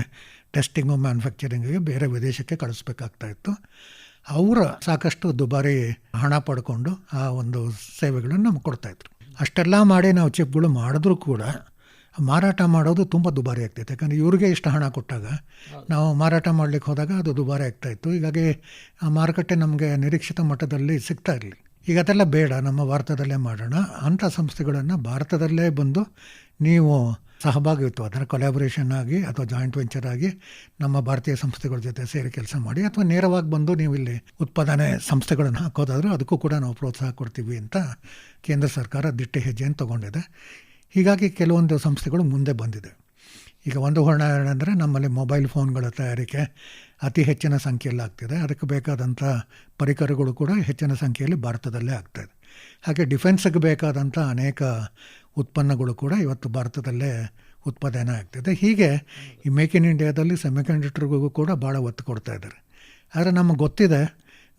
ಟೆಸ್ಟಿಂಗು ಮ್ಯಾನುಫ್ಯಾಕ್ಚರಿಂಗಿಗೆ ಬೇರೆ ವಿದೇಶಕ್ಕೆ ಕಳಿಸ್ಬೇಕಾಗ್ತಾಯಿತ್ತು. ಅವರು ಸಾಕಷ್ಟು ದುಬಾರಿ ಹಣ ಪಡ್ಕೊಂಡು ಆ ಒಂದು ಸೇವೆಗಳನ್ನು ನಮ್ಗೆ ಕೊಡ್ತಾಯಿದ್ರು. ಅಷ್ಟೆಲ್ಲ ಮಾಡಿ ನಾವು ಚಿಪ್ಗಳು ಮಾಡಿದ್ರೂ ಕೂಡ ಮಾರಾಟ ಮಾಡೋದು ತುಂಬ ದುಬಾರಿ ಆಗ್ತಾಯಿತ್ತು. ಯಾಕಂದರೆ ಇವ್ರಿಗೆ ಇಷ್ಟು ಹಣ ಕೊಟ್ಟಾಗ ನಾವು ಮಾರಾಟ ಮಾಡಲಿಕ್ಕೆ ಹೋದಾಗ ಅದು ದುಬಾರಿ ಆಗ್ತಾಯಿತ್ತು. ಹೀಗಾಗಿ ಆ ಮಾರುಕಟ್ಟೆ ನಮಗೆ ನಿರೀಕ್ಷಿತ ಮಟ್ಟದಲ್ಲಿ ಸಿಗ್ತಾ ಇರಲಿಲ್ಲ. ಈಗ ಅದೆಲ್ಲ ಬೇಡ, ನಮ್ಮ ಭಾರತದಲ್ಲೇ ಮಾಡೋಣ ಅಂಥ ಸಂಸ್ಥೆಗಳನ್ನು ಭಾರತದಲ್ಲೇ ಬಂದು ನೀವು ಸಹಭಾಗಿತ್ವ, ಅದರ ಕೊಲ್ಯಾಬೊರೇಷನ್ ಆಗಿ ಅಥವಾ ಜಾಯಿಂಟ್ ವೆಂಚರ್ ಆಗಿ ನಮ್ಮ ಭಾರತೀಯ ಸಂಸ್ಥೆಗಳ ಜೊತೆ ಸೇರಿ ಕೆಲಸ ಮಾಡಿ, ಅಥವಾ ನೇರವಾಗಿ ಬಂದು ನೀವು ಇಲ್ಲಿ ಉತ್ಪಾದನೆ ಸಂಸ್ಥೆಗಳನ್ನು ಹಾಕೋದಾದರೂ ಅದಕ್ಕೂ ಕೂಡ ನಾವು ಪ್ರೋತ್ಸಾಹ ಕೊಡ್ತೀವಿ ಅಂತ ಕೇಂದ್ರ ಸರ್ಕಾರ ದಿಟ್ಟ ಹೆಜ್ಜೆಯನ್ನು ತೊಗೊಂಡಿದೆ. ಹೀಗಾಗಿ ಕೆಲವೊಂದು ಸಂಸ್ಥೆಗಳು ಮುಂದೆ ಬಂದಿದೆ. ಈಗ ಒಂದು ಉದಾಹರಣೆ ಅಂದರೆ, ನಮ್ಮಲ್ಲಿ ಮೊಬೈಲ್ ಫೋನ್ಗಳ ತಯಾರಿಕೆ ಅತಿ ಹೆಚ್ಚಿನ ಸಂಖ್ಯೆಯಲ್ಲಿ ಆಗ್ತಿದೆ. ಅದಕ್ಕೆ ಬೇಕಾದಂಥ ಪರಿಕರಗಳು ಕೂಡ ಹೆಚ್ಚಿನ ಸಂಖ್ಯೆಯಲ್ಲಿ ಭಾರತದಲ್ಲೇ ಆಗ್ತಾಯಿದೆ. ಹಾಗೆ ಡಿಫೆನ್ಸ್ಗೆ ಬೇಕಾದಂಥ ಅನೇಕ ಉತ್ಪನ್ನಗಳು ಕೂಡ ಇವತ್ತು ಭಾರತದಲ್ಲೇ ಉತ್ಪಾದನೆ ಆಗ್ತಿದೆ. ಹೀಗೆ ಈ ಮೇಕ್ ಇನ್ ಇಂಡಿಯಾದಲ್ಲಿ ಸೆಮಿಕಂಡಕ್ಟರ್ಗೂ ಕೂಡ ಭಾಳ ಒತ್ತು ಕೊಡ್ತಾ ಇದ್ದಾರೆ. ಆದರೆ ನಮಗೆ ಗೊತ್ತಿದೆ,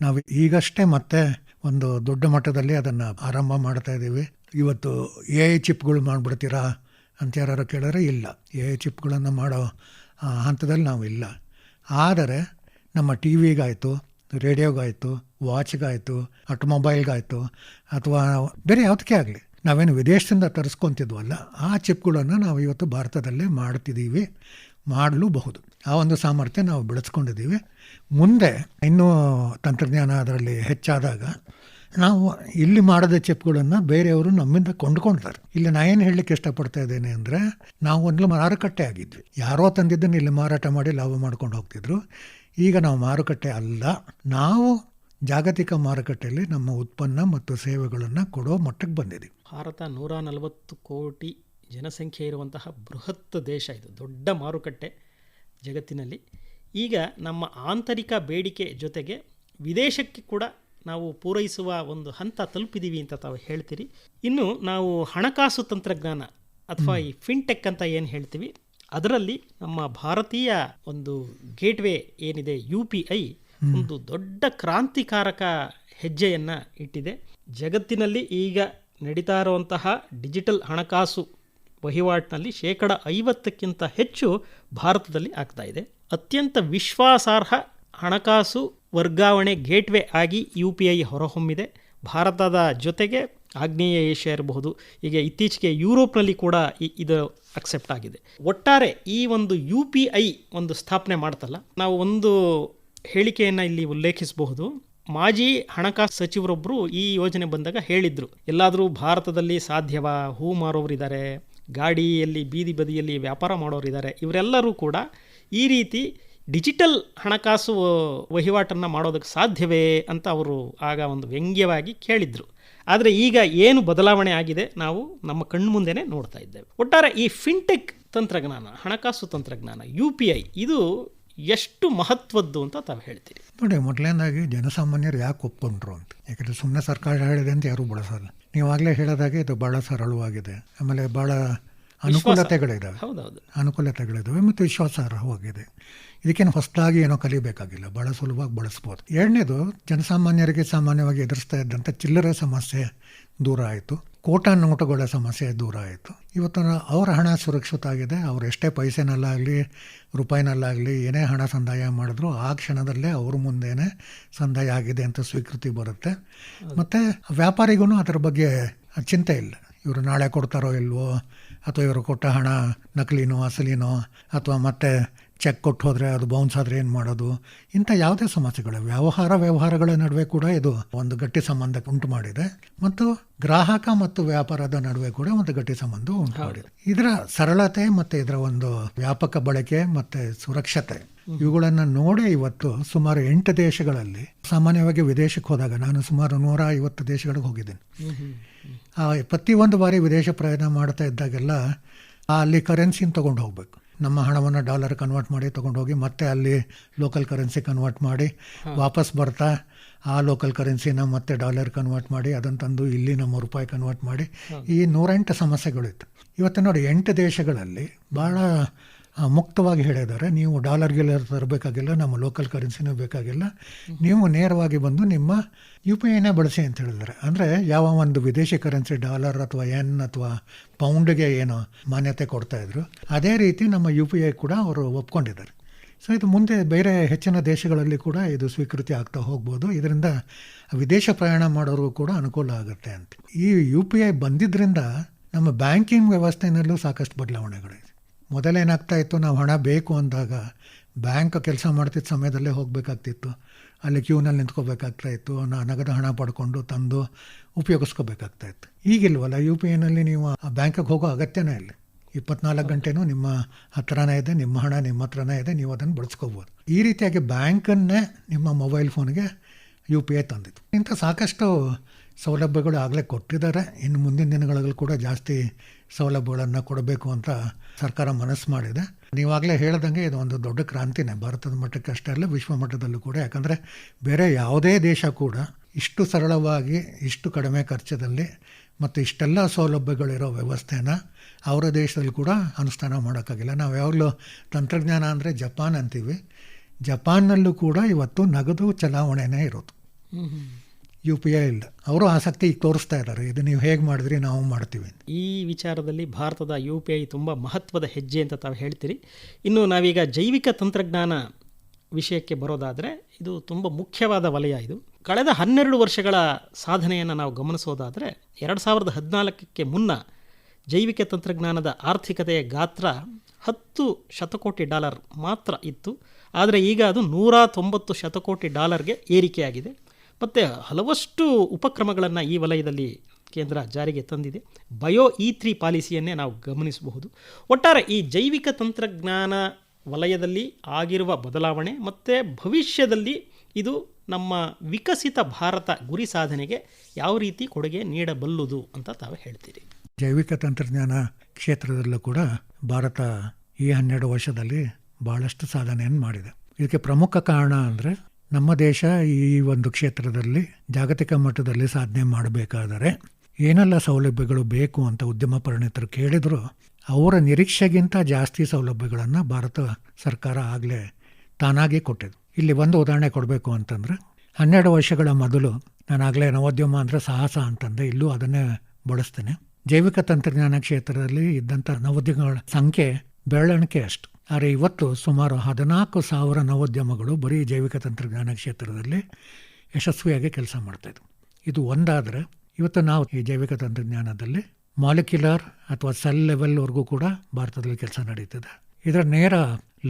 ನಾವು ಈಗಷ್ಟೇ ಮತ್ತೆ ಒಂದು ದೊಡ್ಡ ಮಟ್ಟದಲ್ಲಿ ಅದನ್ನು ಆರಂಭ ಮಾಡ್ತಾ ಇದ್ದೀವಿ. ಇವತ್ತು AI ಚಿಪ್ಗಳು ಮಾಡಿಬಿಡ್ತೀರಾ ಅಂತ ಯಾರು ಕೇಳಿದ್ರೆ ಇಲ್ಲ, AI ಚಿಪ್ಗಳನ್ನು ಮಾಡೋ ಹಂತದಲ್ಲಿ ನಾವು ಇಲ್ಲ. ಆದರೆ ನಮ್ಮ ಟಿ ವಿಗಾಯಿತು, ರೇಡಿಯೋಗಾಯಿತು, ವಾಚ್ಗಾಯಿತು, ಆಟೋಮೊಬೈಲ್ಗಾಯಿತು, ಅಥವಾ ಬೇರೆ ಯಾವುದಕ್ಕೆ ಆಗಲಿ, ನಾವೇನು ವಿದೇಶದಿಂದ ತರಿಸ್ಕೊತಿದ್ವಲ್ಲ, ಆ ಚಿಪ್ಗಳನ್ನು ನಾವು ಇವತ್ತು ಭಾರತದಲ್ಲೇ ಮಾಡ್ತಿದ್ದೀವಿ, ಮಾಡಲೂಬಹುದು. ಆ ಒಂದು ಸಾಮರ್ಥ್ಯ ನಾವು ಬೆಳೆಸ್ಕೊಂಡಿದ್ದೀವಿ. ಮುಂದೆ ಇನ್ನೂ ತಂತ್ರಜ್ಞಾನ ಅದರಲ್ಲಿ ಹೆಚ್ಚಾದಾಗ ನಾವು ಇಲ್ಲಿ ಮಾಡದ ಚಿಪ್ಗಳನ್ನು ಬೇರೆಯವರು ನಮ್ಮಿಂದ ಕೊಂಡ್ಕೊಳ್ತಾರೆ. ಇಲ್ಲಿ ನಾನು ಏನು ಹೇಳಲಿಕ್ಕೆ ಇಷ್ಟಪಡ್ತಾ ಇದ್ದೇನೆ ಅಂದರೆ, ನಾವು ಒಂದು ಮಾರುಕಟ್ಟೆ ಆಗಿದ್ವಿ. ಯಾರೋ ತಂದಿದ್ದನ್ನು ಇಲ್ಲಿ ಮಾರಾಟ ಮಾಡಿ ಲಾಭ ಮಾಡ್ಕೊಂಡು ಹೋಗ್ತಿದ್ರು. ಈಗ ನಾವು ಮಾರುಕಟ್ಟೆ ಅಲ್ಲ, ನಾವು ಜಾಗತಿಕ ಮಾರುಕಟ್ಟೆಯಲ್ಲಿ ನಮ್ಮ ಉತ್ಪನ್ನ ಮತ್ತು ಸೇವೆಗಳನ್ನು ಕೊಡೋ ಮಟ್ಟಕ್ಕೆ ಬಂದಿದ್ದೀವಿ. ಭಾರತ 140 ಕೋಟಿ ಜನಸಂಖ್ಯೆ ಇರುವಂತಹ ಬೃಹತ್ ದೇಶ. ಇದು ದೊಡ್ಡ ಮಾರುಕಟ್ಟೆ ಜಗತ್ತಿನಲ್ಲಿ. ಈಗ ನಮ್ಮ ಆಂತರಿಕ ಬೇಡಿಕೆ ಜೊತೆಗೆ ವಿದೇಶಕ್ಕೆ ಕೂಡ ನಾವು ಪೂರೈಸುವ ಒಂದು ಹಂತ ತಲುಪಿದ್ದೀವಿ ಅಂತ ತಾವು ಹೇಳ್ತೀರಿ. ಇನ್ನು ನಾವು ಹಣಕಾಸು ತಂತ್ರಜ್ಞಾನ ಅಥವಾ ಈ ಫಿನ್ಟೆಕ್ ಅಂತ ಏನು ಹೇಳ್ತೀವಿ, ಅದರಲ್ಲಿ ನಮ್ಮ ಭಾರತೀಯ ಒಂದು ಗೇಟ್ವೇ ಏನಿದೆ UPI ಒಂದು ದೊಡ್ಡ ಕ್ರಾಂತಿಕಾರಕ ಹೆಜ್ಜೆಯನ್ನು ಇಟ್ಟಿದೆ. ಜಗತ್ತಿನಲ್ಲಿ ಈಗ ನಡೀತಾ ಇರುವಂತಹ ಡಿಜಿಟಲ್ ಹಣಕಾಸು ವಹಿವಾಟಿನಲ್ಲಿ 50% ಹೆಚ್ಚು ಭಾರತದಲ್ಲಿ ಆಗ್ತಾ ಇದೆ. ಅತ್ಯಂತ ವಿಶ್ವಾಸಾರ್ಹ ಹಣಕಾಸು ವರ್ಗಾವಣೆ ಗೇಟ್ವೇ ಆಗಿ UPI ಹೊರಹೊಮ್ಮಿದೆ. ಭಾರತದ ಜೊತೆಗೆ ಆಗ್ನೇಯ ಏಷ್ಯಾ ಇರಬಹುದು, ಈಗ ಇತ್ತೀಚೆಗೆ ಯುರೋಪ್ನಲ್ಲಿ ಕೂಡ ಇದು ಅಕ್ಸೆಪ್ಟ್ ಆಗಿದೆ. ಒಟ್ಟಾರೆ ಈ ಒಂದು UPI ಒಂದು ಸ್ಥಾಪನೆ ಮಾಡ್ತಲ್ಲ, ನಾವು ಒಂದು ಹೇಳಿಕೆಯನ್ನು ಇಲ್ಲಿ ಉಲ್ಲೇಖಿಸಬಹುದು. ಮಾಜಿ ಹಣಕಾಸು ಸಚಿವರೊಬ್ಬರು ಈ ಯೋಜನೆ ಬಂದಾಗ ಹೇಳಿದ್ರು, ಎಲ್ಲಾದರೂ ಭಾರತದಲ್ಲಿ ಸಾಧ್ಯವಾ, ಹೂ ಮಾರೋರಿದ್ದಾರೆ, ಗಾಡಿಯಲ್ಲಿ ಬೀದಿ ಬದಿಯಲ್ಲಿ ವ್ಯಾಪಾರ ಮಾಡೋರಿದ್ದಾರೆ, ಇವರೆಲ್ಲರೂ ಕೂಡ ಈ ರೀತಿ ಡಿಜಿಟಲ್ ಹಣಕಾಸು ವಹಿವಾಟನ್ನು ಮಾಡೋದಕ್ಕೆ ಸಾಧ್ಯವೇ ಅಂತ ಅವರು ಆಗ ಒಂದು ವ್ಯಂಗ್ಯವಾಗಿ ಕೇಳಿದ್ರು. ಆದರೆ ಈಗ ಏನು ಬದಲಾವಣೆ ಆಗಿದೆ ನಾವು ನಮ್ಮ ಕಣ್ಣು ಮುಂದೆನೇ ನೋಡ್ತಾ ಇದ್ದೇವೆ. ಒಟ್ಟಾರೆ ಈ ಫಿನ್ಟೆಕ್ ತಂತ್ರಜ್ಞಾನ, ಹಣಕಾಸು ತಂತ್ರಜ್ಞಾನ UPI ಇದು ಎಷ್ಟು ಮಹತ್ವದ್ದು ಅಂತ ತಾವು ಹೇಳ್ತೀರಿ? ನೋಡಿ, ಮೊದಲನೇದಾಗಿ ಜನಸಾಮಾನ್ಯರು ಯಾಕೆ ಒಪ್ಕೊಂಡ್ರು ಅಂತ. ಯಾಕಂದರೆ ಸುಮ್ಮನೆ ಸರ್ಕಾರ ಹೇಳಿದೆ ಅಂತ ಯಾರೂ ಬಳಸಲ್ಲ. ನೀವಾಗಲೇ ಹೇಳೋದಾಗೆ ಇದು ಭಾಳ ಸರಳವಾಗಿದೆ, ಆಮೇಲೆ ಭಾಳ ಅನುಕೂಲತೆಗಳಿದ್ದಾವೆ. ಅನುಕೂಲತೆಗಳಿದ್ದಾವೆ ಮತ್ತು ವಿಶ್ವಾಸಾರ್ಹವಾಗಿದೆ. ಇದಕ್ಕೇನು ಹೊಸದಾಗಿ ಏನೋ ಕಲಿಬೇಕಾಗಿಲ್ಲ, ಭಾಳ ಸುಲಭವಾಗಿ ಬಳಸ್ಬೋದು. ಎರಡನೇದು, ಜನಸಾಮಾನ್ಯರಿಗೆ ಸಾಮಾನ್ಯವಾಗಿ ಎದುರಿಸ್ತಾ ಇದ್ದಂಥ ಚಿಲ್ಲರೆ ಸಮಸ್ಯೆ ದೂರ ಆಯಿತು, ಕೋಟಾ ನೋಟುಗಳ ಸಮಸ್ಯೆ ದೂರ ಆಯಿತು. ಇವತ್ತು ಅವರ ಹಣ ಸುರಕ್ಷಿತ ಆಗಿದೆ. ಅವರು ಎಷ್ಟೇ ಪೈಸೆನಲ್ಲಾಗಲಿ ರೂಪಾಯಿನಲ್ಲಾಗಲಿ ಏನೇ ಹಣ ಸಂದಾಯ ಮಾಡಿದ್ರು ಆ ಕ್ಷಣದಲ್ಲೇ ಅವ್ರ ಮುಂದೆನೇ ಸಂದಾಯ ಆಗಿದೆ ಅಂತ ಸ್ವೀಕೃತಿ ಬರುತ್ತೆ. ಮತ್ತು ವ್ಯಾಪಾರಿಗೂ ಅದರ ಬಗ್ಗೆ ಚಿಂತೆ ಇಲ್ಲ, ಇವರು ನಾಳೆ ಕೊಡ್ತಾರೋ ಇಲ್ವೋ, ಅಥವಾ ಇವರು ಕೊಟ್ಟ ಹಣ ನಕಲಿನೋ ಅಸಲಿನೋ, ಅಥವಾ ಮತ್ತೆ ಚೆಕ್ ಕೊಟ್ಟು ಹೋದರೆ ಅದು ಬೌನ್ಸ್ ಆದರೆ ಏನು ಮಾಡೋದು, ಇಂಥ ಯಾವುದೇ ಸಮಸ್ಯೆಗಳು ವ್ಯವಹಾರಗಳ ನಡುವೆ ಕೂಡ ಇದು ಒಂದು ಗಟ್ಟಿ ಸಂಬಂಧ ಉಂಟು ಮಾಡಿದೆ. ಮತ್ತು ಗ್ರಾಹಕ ಮತ್ತು ವ್ಯಾಪಾರದ ನಡುವೆ ಕೂಡ ಒಂದು ಗಟ್ಟಿ ಸಂಬಂಧ ಉಂಟು ಮಾಡಿದೆ. ಇದರ ಸರಳತೆ ಮತ್ತು ಇದರ ಒಂದು ವ್ಯಾಪಕ ಬಳಕೆ ಮತ್ತು ಸುರಕ್ಷತೆ ಇವುಗಳನ್ನು ನೋಡಿ ಇವತ್ತು ಸುಮಾರು 8 ದೇಶಗಳಲ್ಲಿ, ಸಾಮಾನ್ಯವಾಗಿ ವಿದೇಶಕ್ಕೆ ಹೋದಾಗ ನಾನು ಸುಮಾರು 150 ದೇಶಗಳಿಗೆ ಹೋಗಿದ್ದೀನಿ. ಪ್ರತಿಯೊಂದು ಬಾರಿ ವಿದೇಶ ಪ್ರಯಾಣ ಮಾಡ್ತಾ ಇದ್ದಾಗೆಲ್ಲ ಅಲ್ಲಿ ಕರೆನ್ಸಿನ ತೊಗೊಂಡು ಹೋಗ್ಬೇಕು. ನಮ್ಮ ಹಣವನ್ನು ಡಾಲರ್ ಕನ್ವರ್ಟ್ ಮಾಡಿ ತೊಗೊಂಡು ಹೋಗಿ ಮತ್ತೆ ಅಲ್ಲಿ ಲೋಕಲ್ ಕರೆನ್ಸಿ ಕನ್ವರ್ಟ್ ಮಾಡಿ ವಾಪಸ್ ಬರ್ತಾ ಆ ಲೋಕಲ್ ಕರೆನ್ಸಿನ ಮತ್ತೆ ಡಾಲರ್ ಕನ್ವರ್ಟ್ ಮಾಡಿ ಅದನ್ನು ತಂದು ಇಲ್ಲಿ ನಮ್ಮ ರೂಪಾಯಿ ಕನ್ವರ್ಟ್ ಮಾಡಿ, ಈ 108 ಸಮಸ್ಯೆಗಳಿತ್ತು. ಇವತ್ತು ನೋಡಿ 8 ದೇಶಗಳಲ್ಲಿ ಭಾಳ ಮುಕ್ತವಾಗಿ ಹೇಳಿದ್ದಾರೆ, ನೀವು ಡಾಲರ್ಗೆಲ್ಲ ತರಬೇಕಾಗಿಲ್ಲ, ನಮ್ಮ ಲೋಕಲ್ ಕರೆನ್ಸಿನೂ ಬೇಕಾಗಿಲ್ಲ, ನೀವು ನೇರವಾಗಿ ಬಂದು ನಿಮ್ಮ UPIನೇ ಬಳಸಿ ಅಂತ ಹೇಳಿದ್ದಾರೆ. ಅಂದರೆ ಯಾವ ಒಂದು ವಿದೇಶಿ ಕರೆನ್ಸಿ ಡಾಲರ್ ಅಥವಾ ಯೆನ್ ಅಥವಾ ಪೌಂಡ್ಗೆ ಏನು ಮಾನ್ಯತೆ ಕೊಡ್ತಾಯಿದ್ರು, ಅದೇ ರೀತಿ ನಮ್ಮ UPI ಕೂಡ ಅವರು ಒಪ್ಕೊಂಡಿದ್ದಾರೆ. ಸೊ ಇದು ಮುಂದೆ ಬೇರೆ ಹೆಚ್ಚಿನ ದೇಶಗಳಲ್ಲಿ ಕೂಡ ಇದು ಸ್ವೀಕೃತಿ ಆಗ್ತಾ ಹೋಗ್ಬೋದು. ಇದರಿಂದ ವಿದೇಶ ಪ್ರಯಾಣ ಮಾಡೋರಿಗೂ ಕೂಡ ಅನುಕೂಲ ಆಗುತ್ತೆ ಅಂತ. ಈ UPI ಬಂದಿದ್ದರಿಂದ ನಮ್ಮ ಬ್ಯಾಂಕಿಂಗ್ ವ್ಯವಸ್ಥೆಯಲ್ಲೂ ಸಾಕಷ್ಟು ಬದಲಾವಣೆಗಳಿದೆ. ಮೊದಲೇನಾಗ್ತಾ ಇತ್ತು, ನಾವು ಹಣ ಬೇಕು ಅಂದಾಗ ಬ್ಯಾಂಕ್ ಕೆಲಸ ಮಾಡ್ತಿದ್ದ ಸಮಯದಲ್ಲೇ ಹೋಗಬೇಕಾಗ್ತಿತ್ತು, ಅಲ್ಲಿ ಕ್ಯೂನಲ್ಲಿ ನಿಂತ್ಕೋಬೇಕಾಗ್ತಾ ಇತ್ತು, ನಗದು ಹಣ ಪಡ್ಕೊಂಡು ತಂದು ಉಪಯೋಗಿಸ್ಕೋಬೇಕಾಗ್ತಾಯಿತ್ತು. ಈಗಿಲ್ವಲ್ಲ, UPIನಲ್ಲಿ ನೀವು ಆ ಬ್ಯಾಂಕಿಗೆ ಹೋಗೋ ಅಗತ್ಯನೇ ಇಲ್ಲ. 24 ಗಂಟೆನೂ ನಿಮ್ಮ ಹತ್ರನೇ ಇದೆ, ನಿಮ್ಮ ಹಣ ನಿಮ್ಮ ಹತ್ರನೇ ಇದೆ, ನೀವು ಅದನ್ನು ಬಳಸ್ಕೋಬೋದು. ಈ ರೀತಿಯಾಗಿ ಬ್ಯಾಂಕನ್ನೇ ನಿಮ್ಮ ಮೊಬೈಲ್ ಫೋನ್ಗೆ UPI ತಂದಿತ್ತು. ಇಂಥ ಸಾಕಷ್ಟು ಸೌಲಭ್ಯಗಳು ಆಗಲೇ ಕೊಟ್ಟಿದ್ದಾರೆ. ಇನ್ನು ಮುಂದಿನ ದಿನಗಳಲ್ಲಿ ಕೂಡ ಜಾಸ್ತಿ ಸೌಲಭ್ಯಗಳನ್ನು ಕೊಡಬೇಕು ಅಂತ ಸರ್ಕಾರ ಮನಸ್ಸು ಮಾಡಿದೆ. ನೀವಾಗಲೇ ಹೇಳ್ದಂಗೆ ಇದು ಒಂದು ದೊಡ್ಡ ಕ್ರಾಂತಿನೇ ಭಾರತದ ಮಟ್ಟಕ್ಕೆ ಅಷ್ಟೇ ಅಲ್ಲ, ವಿಶ್ವ ಮಟ್ಟದಲ್ಲೂ ಕೂಡ. ಯಾಕಂದರೆ ಬೇರೆ ಯಾವುದೇ ದೇಶ ಕೂಡ ಇಷ್ಟು ಸರಳವಾಗಿ ಇಷ್ಟು ಕಡಿಮೆ ಖರ್ಚದಲ್ಲಿ ಮತ್ತು ಇಷ್ಟೆಲ್ಲ ಸೌಲಭ್ಯಗಳಿರೋ ವ್ಯವಸ್ಥೆನ ಅವರ ದೇಶದಲ್ಲಿ ಕೂಡ ಅನುಷ್ಠಾನ ಮಾಡೋಕ್ಕಾಗಿಲ್ಲ. ನಾವು ಯಾವಾಗಲೂ ತಂತ್ರಜ್ಞಾನ ಅಂದರೆ ಜಪಾನ್ ಅಂತೀವಿ. ಜಪಾನ್ನಲ್ಲೂ ಕೂಡ ಇವತ್ತು ನಗದು ಚಲಾವಣೆನೇ ಇರೋದು, UPI ಇಲ್ಲ. ಅವರು ಆಸಕ್ತಿ ಈಗ ತೋರಿಸ್ತಾ ಇದ್ದಾರೆ, ಇದು ನೀವು ಹೇಗೆ ಮಾಡಿದ್ರಿ ನಾವು ಮಾಡ್ತೀವಿ. ಈ ವಿಚಾರದಲ್ಲಿ ಭಾರತದ UPI ತುಂಬ ಮಹತ್ವದ ಹೆಜ್ಜೆ ಅಂತ ತಾವು ಹೇಳ್ತೀರಿ. ಇನ್ನು ನಾವೀಗ ಜೈವಿಕ ತಂತ್ರಜ್ಞಾನ ವಿಷಯಕ್ಕೆ ಬರೋದಾದರೆ ಇದು ತುಂಬ ಮುಖ್ಯವಾದ ವಲಯ. ಇದು ಕಳೆದ 12 ವರ್ಷಗಳ ಸಾಧನೆಯನ್ನು ನಾವು ಗಮನಿಸೋದಾದರೆ 2014ಕ್ಕೆ ಮುನ್ನ ಜೈವಿಕ ತಂತ್ರಜ್ಞಾನದ ಆರ್ಥಿಕತೆಯ ಗಾತ್ರ $10 ಶತಕೋಟಿ ಮಾತ್ರ ಇತ್ತು. ಆದರೆ ಈಗ ಅದು $190 ಶತಕೋಟಿ ಏರಿಕೆಯಾಗಿದೆ. ಮತ್ತು ಹಲವಷ್ಟು ಉಪಕ್ರಮಗಳನ್ನು ಈ ವಲಯದಲ್ಲಿ ಕೇಂದ್ರ ಜಾರಿಗೆ ತಂದಿದೆ. ಬಯೋ E3 ಪಾಲಿಸಿಯನ್ನೇ ನಾವು ಗಮನಿಸಬಹುದು. ಒಟ್ಟಾರೆ ಈ ಜೈವಿಕ ತಂತ್ರಜ್ಞಾನ ವಲಯದಲ್ಲಿ ಆಗಿರುವ ಬದಲಾವಣೆ ಮತ್ತು ಭವಿಷ್ಯದಲ್ಲಿ ಇದು ನಮ್ಮ ವಿಕಸಿತ ಭಾರತ ಗುರಿ ಸಾಧನೆಗೆ ಯಾವ ರೀತಿ ಕೊಡುಗೆ ನೀಡಬಲ್ಲುದು ಅಂತ ತಾವು ಹೇಳ್ತೀರಿ? ಜೈವಿಕ ತಂತ್ರಜ್ಞಾನ ಕ್ಷೇತ್ರದಲ್ಲೂ ಕೂಡ ಭಾರತ ಈ 12 ವರ್ಷದಲ್ಲಿ ಭಾಳಷ್ಟು ಸಾಧನೆಯನ್ನು ಮಾಡಿದೆ. ಇದಕ್ಕೆ ಪ್ರಮುಖ ಕಾರಣ ಅಂದರೆ ನಮ್ಮ ದೇಶ ಈ ಒಂದು ಕ್ಷೇತ್ರದಲ್ಲಿ ಜಾಗತಿಕ ಮಟ್ಟದಲ್ಲಿ ಸಾಧನೆ ಮಾಡಬೇಕಾದರೆ ಏನೆಲ್ಲ ಸೌಲಭ್ಯಗಳು ಬೇಕು ಅಂತ ಉದ್ಯಮ ಪರಿಣಿತರು ಕೇಳಿದ್ರು ಅವರ ನಿರೀಕ್ಷೆಗಿಂತ ಜಾಸ್ತಿ ಸೌಲಭ್ಯಗಳನ್ನು ಭಾರತ ಸರ್ಕಾರ ಆಗಲೇ ತಾನಾಗಿ ಕೊಟ್ಟಿದ್ದು. ಇಲ್ಲಿ ಒಂದು ಉದಾಹರಣೆ ಕೊಡಬೇಕು ಅಂತಂದರೆ 12 ವರ್ಷಗಳ ಮೊದಲು ನಾನಾಗಲೇ ನವೋದ್ಯಮ ಅಂದರೆ ಸಾಹಸ ಅಂತಂದೆ, ಇಲ್ಲೂ ಅದನ್ನೇ ಬಳಸ್ತೇನೆ. ಜೈವಿಕ ತಂತ್ರಜ್ಞಾನ ಕ್ಷೇತ್ರದಲ್ಲಿ ಇದ್ದಂಥ ನವೋದ್ಯಮಗಳ ಸಂಖ್ಯೆ ಬೆರಳೆಣಿಕೆ ಅಷ್ಟು. ಆದರೆ ಇವತ್ತು ಸುಮಾರು 14,000 ನವೋದ್ಯಮಗಳು ಬರೀ ಜೈವಿಕ ತಂತ್ರಜ್ಞಾನ ಕ್ಷೇತ್ರದಲ್ಲಿ ಯಶಸ್ವಿಯಾಗಿ ಕೆಲಸ ಮಾಡ್ತಾಯಿದ್ವು. ಇದು ಒಂದಾದರೆ ಇವತ್ತು ನಾವು ಈ ಜೈವಿಕ ತಂತ್ರಜ್ಞಾನದಲ್ಲಿ ಮಾಲಿಕ್ಯುಲರ್ ಅಥವಾ ಸೆಲ್ ಲೆವೆಲ್ವರೆಗೂ ಕೂಡ ಭಾರತದಲ್ಲಿ ಕೆಲಸ ನಡೀತದೆ. ಇದರ ನೇರ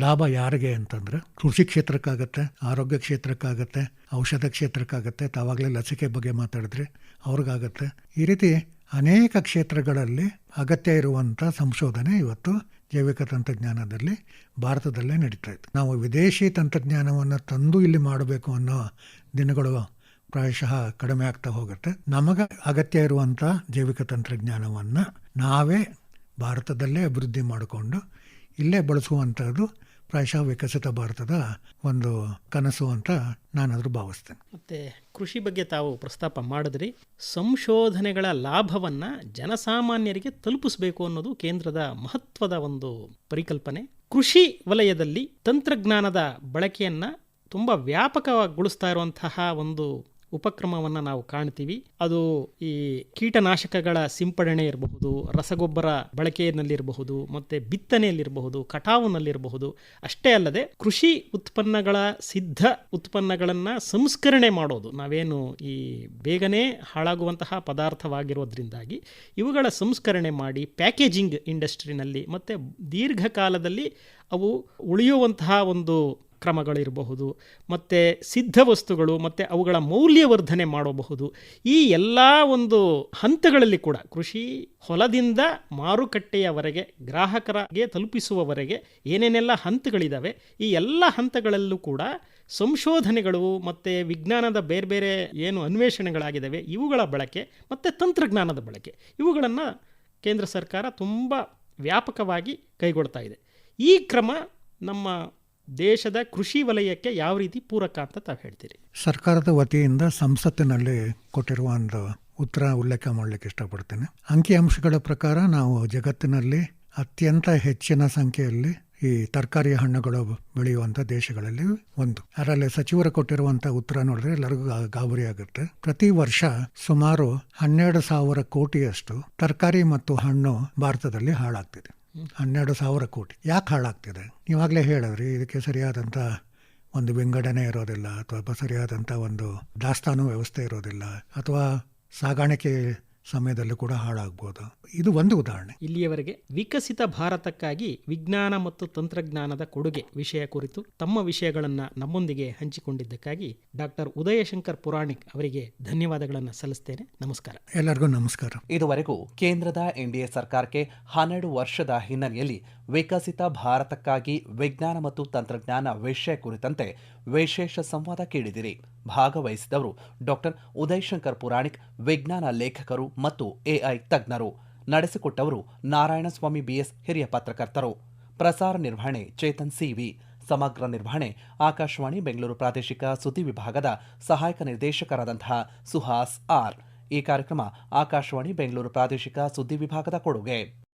ಲಾಭ ಯಾರಿಗೆ ಅಂತಂದರೆ ಕೃಷಿ ಕ್ಷೇತ್ರಕ್ಕಾಗತ್ತೆ, ಆರೋಗ್ಯ ಕ್ಷೇತ್ರಕ್ಕಾಗತ್ತೆ, ಔಷಧ ಕ್ಷೇತ್ರಕ್ಕಾಗತ್ತೆ, ತಾವಾಗಲೇ ಲಸಿಕೆ ಬಗ್ಗೆ ಮಾತಾಡಿದ್ರೆ ಅವ್ರಿಗಾಗತ್ತೆ. ಈ ರೀತಿ ಅನೇಕ ಕ್ಷೇತ್ರಗಳಲ್ಲಿ ಅಗತ್ಯ ಇರುವಂಥ ಸಂಶೋಧನೆ ಇವತ್ತು ಜೈವಿಕ ತಂತ್ರಜ್ಞಾನದಲ್ಲಿ ಭಾರತದಲ್ಲೇ ನಡೀತಾ ಇತ್ತು. ನಾವು ವಿದೇಶಿ ತಂತ್ರಜ್ಞಾನವನ್ನು ತಂದು ಇಲ್ಲಿ ಮಾಡಬೇಕು ಅನ್ನೋ ದಿನಗಳು ಪ್ರಾಯಶಃ ಕಡಿಮೆ ಆಗ್ತಾ ಹೋಗುತ್ತೆ. ನಮಗೆ ಅಗತ್ಯ ಇರುವಂಥ ಜೈವಿಕ ತಂತ್ರಜ್ಞಾನವನ್ನು ನಾವೇ ಭಾರತದಲ್ಲೇ ಅಭಿವೃದ್ಧಿ ಮಾಡಿಕೊಂಡು ಇಲ್ಲೇ ಬಳಸುವಂಥದ್ದು ಪ್ರಾಯಶಃ ವಿಕಸಿತ ಭಾರತದ ಒಂದು ಕನಸು ಅಂತ ನಾನಾದರೂ ಭಾವಿಸ್ತೇನೆ. ಮತ್ತು ಕೃಷಿ ಬಗ್ಗೆ ತಾವು ಪ್ರಸ್ತಾಪ ಮಾಡಿದ್ರಿ. ಸಂಶೋಧನೆಗಳ ಲಾಭವನ್ನು ಜನಸಾಮಾನ್ಯರಿಗೆ ತಲುಪಿಸಬೇಕು ಅನ್ನೋದು ಕೇಂದ್ರದ ಮಹತ್ವದ ಒಂದು ಪರಿಕಲ್ಪನೆ. ಕೃಷಿ ವಲಯದಲ್ಲಿ ತಂತ್ರಜ್ಞಾನದ ಬಳಕೆಯನ್ನು ತುಂಬ ವ್ಯಾಪಕಗೊಳಿಸ್ತಾ ಇರುವಂತಹ ಒಂದು ಉಪಕ್ರಮವನ್ನು ನಾವು ಕಾಣ್ತೀವಿ. ಅದು ಈ ಕೀಟನಾಶಕಗಳ ಸಿಂಪಡಣೆ ಇರಬಹುದು, ರಸಗೊಬ್ಬರ ಬಳಕೆಯಲ್ಲಿರಬಹುದು, ಮತ್ತು ಬಿತ್ತನೆಯಲ್ಲಿರಬಹುದು, ಕಟಾವಿನಲ್ಲಿರಬಹುದು. ಅಷ್ಟೇ ಅಲ್ಲದೆ ಕೃಷಿ ಉತ್ಪನ್ನಗಳ ಸಿದ್ಧ ಉತ್ಪನ್ನಗಳನ್ನು ಸಂಸ್ಕರಣೆ ಮಾಡೋದು, ನಾವೇನು ಈ ಬೇಗನೆ ಹಾಳಾಗುವಂತಹ ಪದಾರ್ಥವಾಗಿರೋದ್ರಿಂದಾಗಿ ಇವುಗಳ ಸಂಸ್ಕರಣೆ ಮಾಡಿ ಪ್ಯಾಕೇಜಿಂಗ್ ಇಂಡಸ್ಟ್ರಿನಲ್ಲಿ ಮತ್ತು ದೀರ್ಘಕಾಲದಲ್ಲಿ ಅವು ಉಳಿಯುವಂತಹ ಒಂದು ಕ್ರಮಗಳಿರಬಹುದು, ಮತ್ತು ಸಿದ್ಧ ವಸ್ತುಗಳು ಮತ್ತು ಅವುಗಳ ಮೌಲ್ಯವರ್ಧನೆ ಮಾಡಬಹುದು. ಈ ಎಲ್ಲ ಒಂದು ಹಂತಗಳಲ್ಲಿ ಕೂಡ ಕೃಷಿ ಹೊಲದಿಂದ ಮಾರುಕಟ್ಟೆಯವರೆಗೆ ಗ್ರಾಹಕರಿಗೆ ತಲುಪಿಸುವವರೆಗೆ ಏನೇನೆಲ್ಲ ಹಂತಗಳಿದ್ದಾವೆ, ಈ ಎಲ್ಲ ಹಂತಗಳಲ್ಲೂ ಕೂಡ ಸಂಶೋಧನೆಗಳು ಮತ್ತು ವಿಜ್ಞಾನದ ಬೇರೆ ಬೇರೆ ಏನು ಅನ್ವೇಷಣೆಗಳಾಗಿದ್ದಾವೆ ಇವುಗಳ ಬಳಕೆ ಮತ್ತು ತಂತ್ರಜ್ಞಾನದ ಬಳಕೆ ಇವುಗಳನ್ನು ಕೇಂದ್ರ ಸರ್ಕಾರ ತುಂಬ ವ್ಯಾಪಕವಾಗಿ ಕೈಗೊಳ್ತಾ ಇದೆ. ಈ ಕ್ರಮ ನಮ್ಮ ದೇಶದ ಕೃಷಿ ವಲಯಕ್ಕೆ ಯಾವ ರೀತಿ ಪೂರಕ ಅಂತ ತಾವು ಹೇಳ್ತೀರಿ? ಸರ್ಕಾರದ ವತಿಯಿಂದ ಸಂಸತ್ತಿನಲ್ಲಿ ಕೊಟ್ಟಿರುವ ಒಂದು ಉತ್ತರ ಉಲ್ಲೇಖ ಮಾಡಲಿಕ್ಕೆ ಇಷ್ಟಪಡ್ತೇನೆ. ಅಂಕಿಅಂಶಗಳ ಪ್ರಕಾರ ನಾವು ಜಗತ್ತಿನಲ್ಲಿ ಅತ್ಯಂತ ಹೆಚ್ಚಿನ ಸಂಖ್ಯೆಯಲ್ಲಿ ಈ ತರಕಾರಿ ಹಣ್ಣುಗಳು ಬೆಳೆಯುವಂಥ ದೇಶಗಳಲ್ಲಿ ಒಂದು. ಅದರಲ್ಲಿ ಸಚಿವರು ಕೊಟ್ಟಿರುವಂಥ ಉತ್ತರ ನೋಡಿದ್ರೆ ಎಲ್ಲರಿಗೂ ಗಾಬರಿ ಆಗುತ್ತೆ. ಪ್ರತಿ ವರ್ಷ ಸುಮಾರು 12,000 ಕೋಟಿಯಷ್ಟು ತರಕಾರಿ ಮತ್ತು ಹಣ್ಣು ಭಾರತದಲ್ಲಿ ಹಾಳಾಗ್ತಿದೆ. 12,000 ಕೋಟಿ. ಯಾಕೆ ಹಾಳಾಗ್ತಿದೆ? ನೀವಾಗಲೇ ಹೇಳಿದ್ರಿ, ಇದಕ್ಕೆ ಸರಿಯಾದಂಥ ಒಂದು ವಿಂಗಡಣೆ ಇರೋದಿಲ್ಲ, ಅಥವಾ ಸರಿಯಾದಂಥ ಒಂದು ದಾಸ್ತಾನು ವ್ಯವಸ್ಥೆ ಇರೋದಿಲ್ಲ, ಅಥವಾ ಸಾಗಾಣಿಕೆ ಸಮಯದಲ್ಲೂ ಕೂಡ ಹಾಳಾಗ್ಬೋದು. ಇದು ಒಂದು ಉದಾಹರಣೆ. ಇಲ್ಲಿಯವರೆಗೆ ವಿಕಸಿತ ಭಾರತಕ್ಕಾಗಿ ವಿಜ್ಞಾನ ಮತ್ತು ತಂತ್ರಜ್ಞಾನದ ಕೊಡುಗೆ ವಿಷಯ ಕುರಿತು ತಮ್ಮ ವಿಷಯಗಳನ್ನು ನಮ್ಮೊಂದಿಗೆ ಹಂಚಿಕೊಂಡಿದ್ದಕ್ಕಾಗಿ ಡಾಕ್ಟರ್ ಉದಯಶಂಕರ್ ಪುರಾಣಿಕ್ ಅವರಿಗೆ ಧನ್ಯವಾದಗಳನ್ನು ಸಲ್ಲಿಸ್ತೇನೆ. ನಮಸ್ಕಾರ. ಎಲ್ಲರಿಗೂ ನಮಸ್ಕಾರ. ಇದುವರೆಗೂ ಕೇಂದ್ರದ ಎನ್ಡಿಎ ಸರ್ಕಾರಕ್ಕೆ 12 ವರ್ಷದ ಹಿನ್ನೆಲೆಯಲ್ಲಿ ವಿಕಸಿತ ಭಾರತಕ್ಕಾಗಿ ವಿಜ್ಞಾನ ಮತ್ತು ತಂತ್ರಜ್ಞಾನ ವಿಷಯ ಕುರಿತಂತೆ ವಿಶೇಷ ಸಂವಾದ ಕೇಳಿದಿರಿ. ಭಾಗವಹಿಸಿದವರು ಡಾಕ್ಟರ್ ಉದಯಶಂಕರ್ ಪುರಾಣಿಕ್, ವಿಜ್ಞಾನ ಲೇಖಕರು ಮತ್ತು ಎಐ ತಜ್ಞರು. ನಡೆಸಿಕೊಟ್ಟವರು ನಾರಾಯಣಸ್ವಾಮಿ BS, ಹಿರಿಯ ಪತ್ರಕರ್ತರು. ಪ್ರಸಾರ ನಿರ್ವಹಣೆ ಚೇತನ್ CV. ಸಮಗ್ರ ನಿರ್ವಹಣೆ ಆಕಾಶವಾಣಿ ಬೆಂಗಳೂರು ಪ್ರಾದೇಶಿಕ ಸುದ್ದಿ ವಿಭಾಗದ ಸಹಾಯಕ ನಿರ್ದೇಶಕರಾದಂತಹ ಸುಹಾಸ್ ಆರ್. ಈ ಕಾರ್ಯಕ್ರಮ ಆಕಾಶವಾಣಿ ಬೆಂಗಳೂರು ಪ್ರಾದೇಶಿಕ ಸುದ್ದಿ ವಿಭಾಗದ ಕೊಡುಗೆ.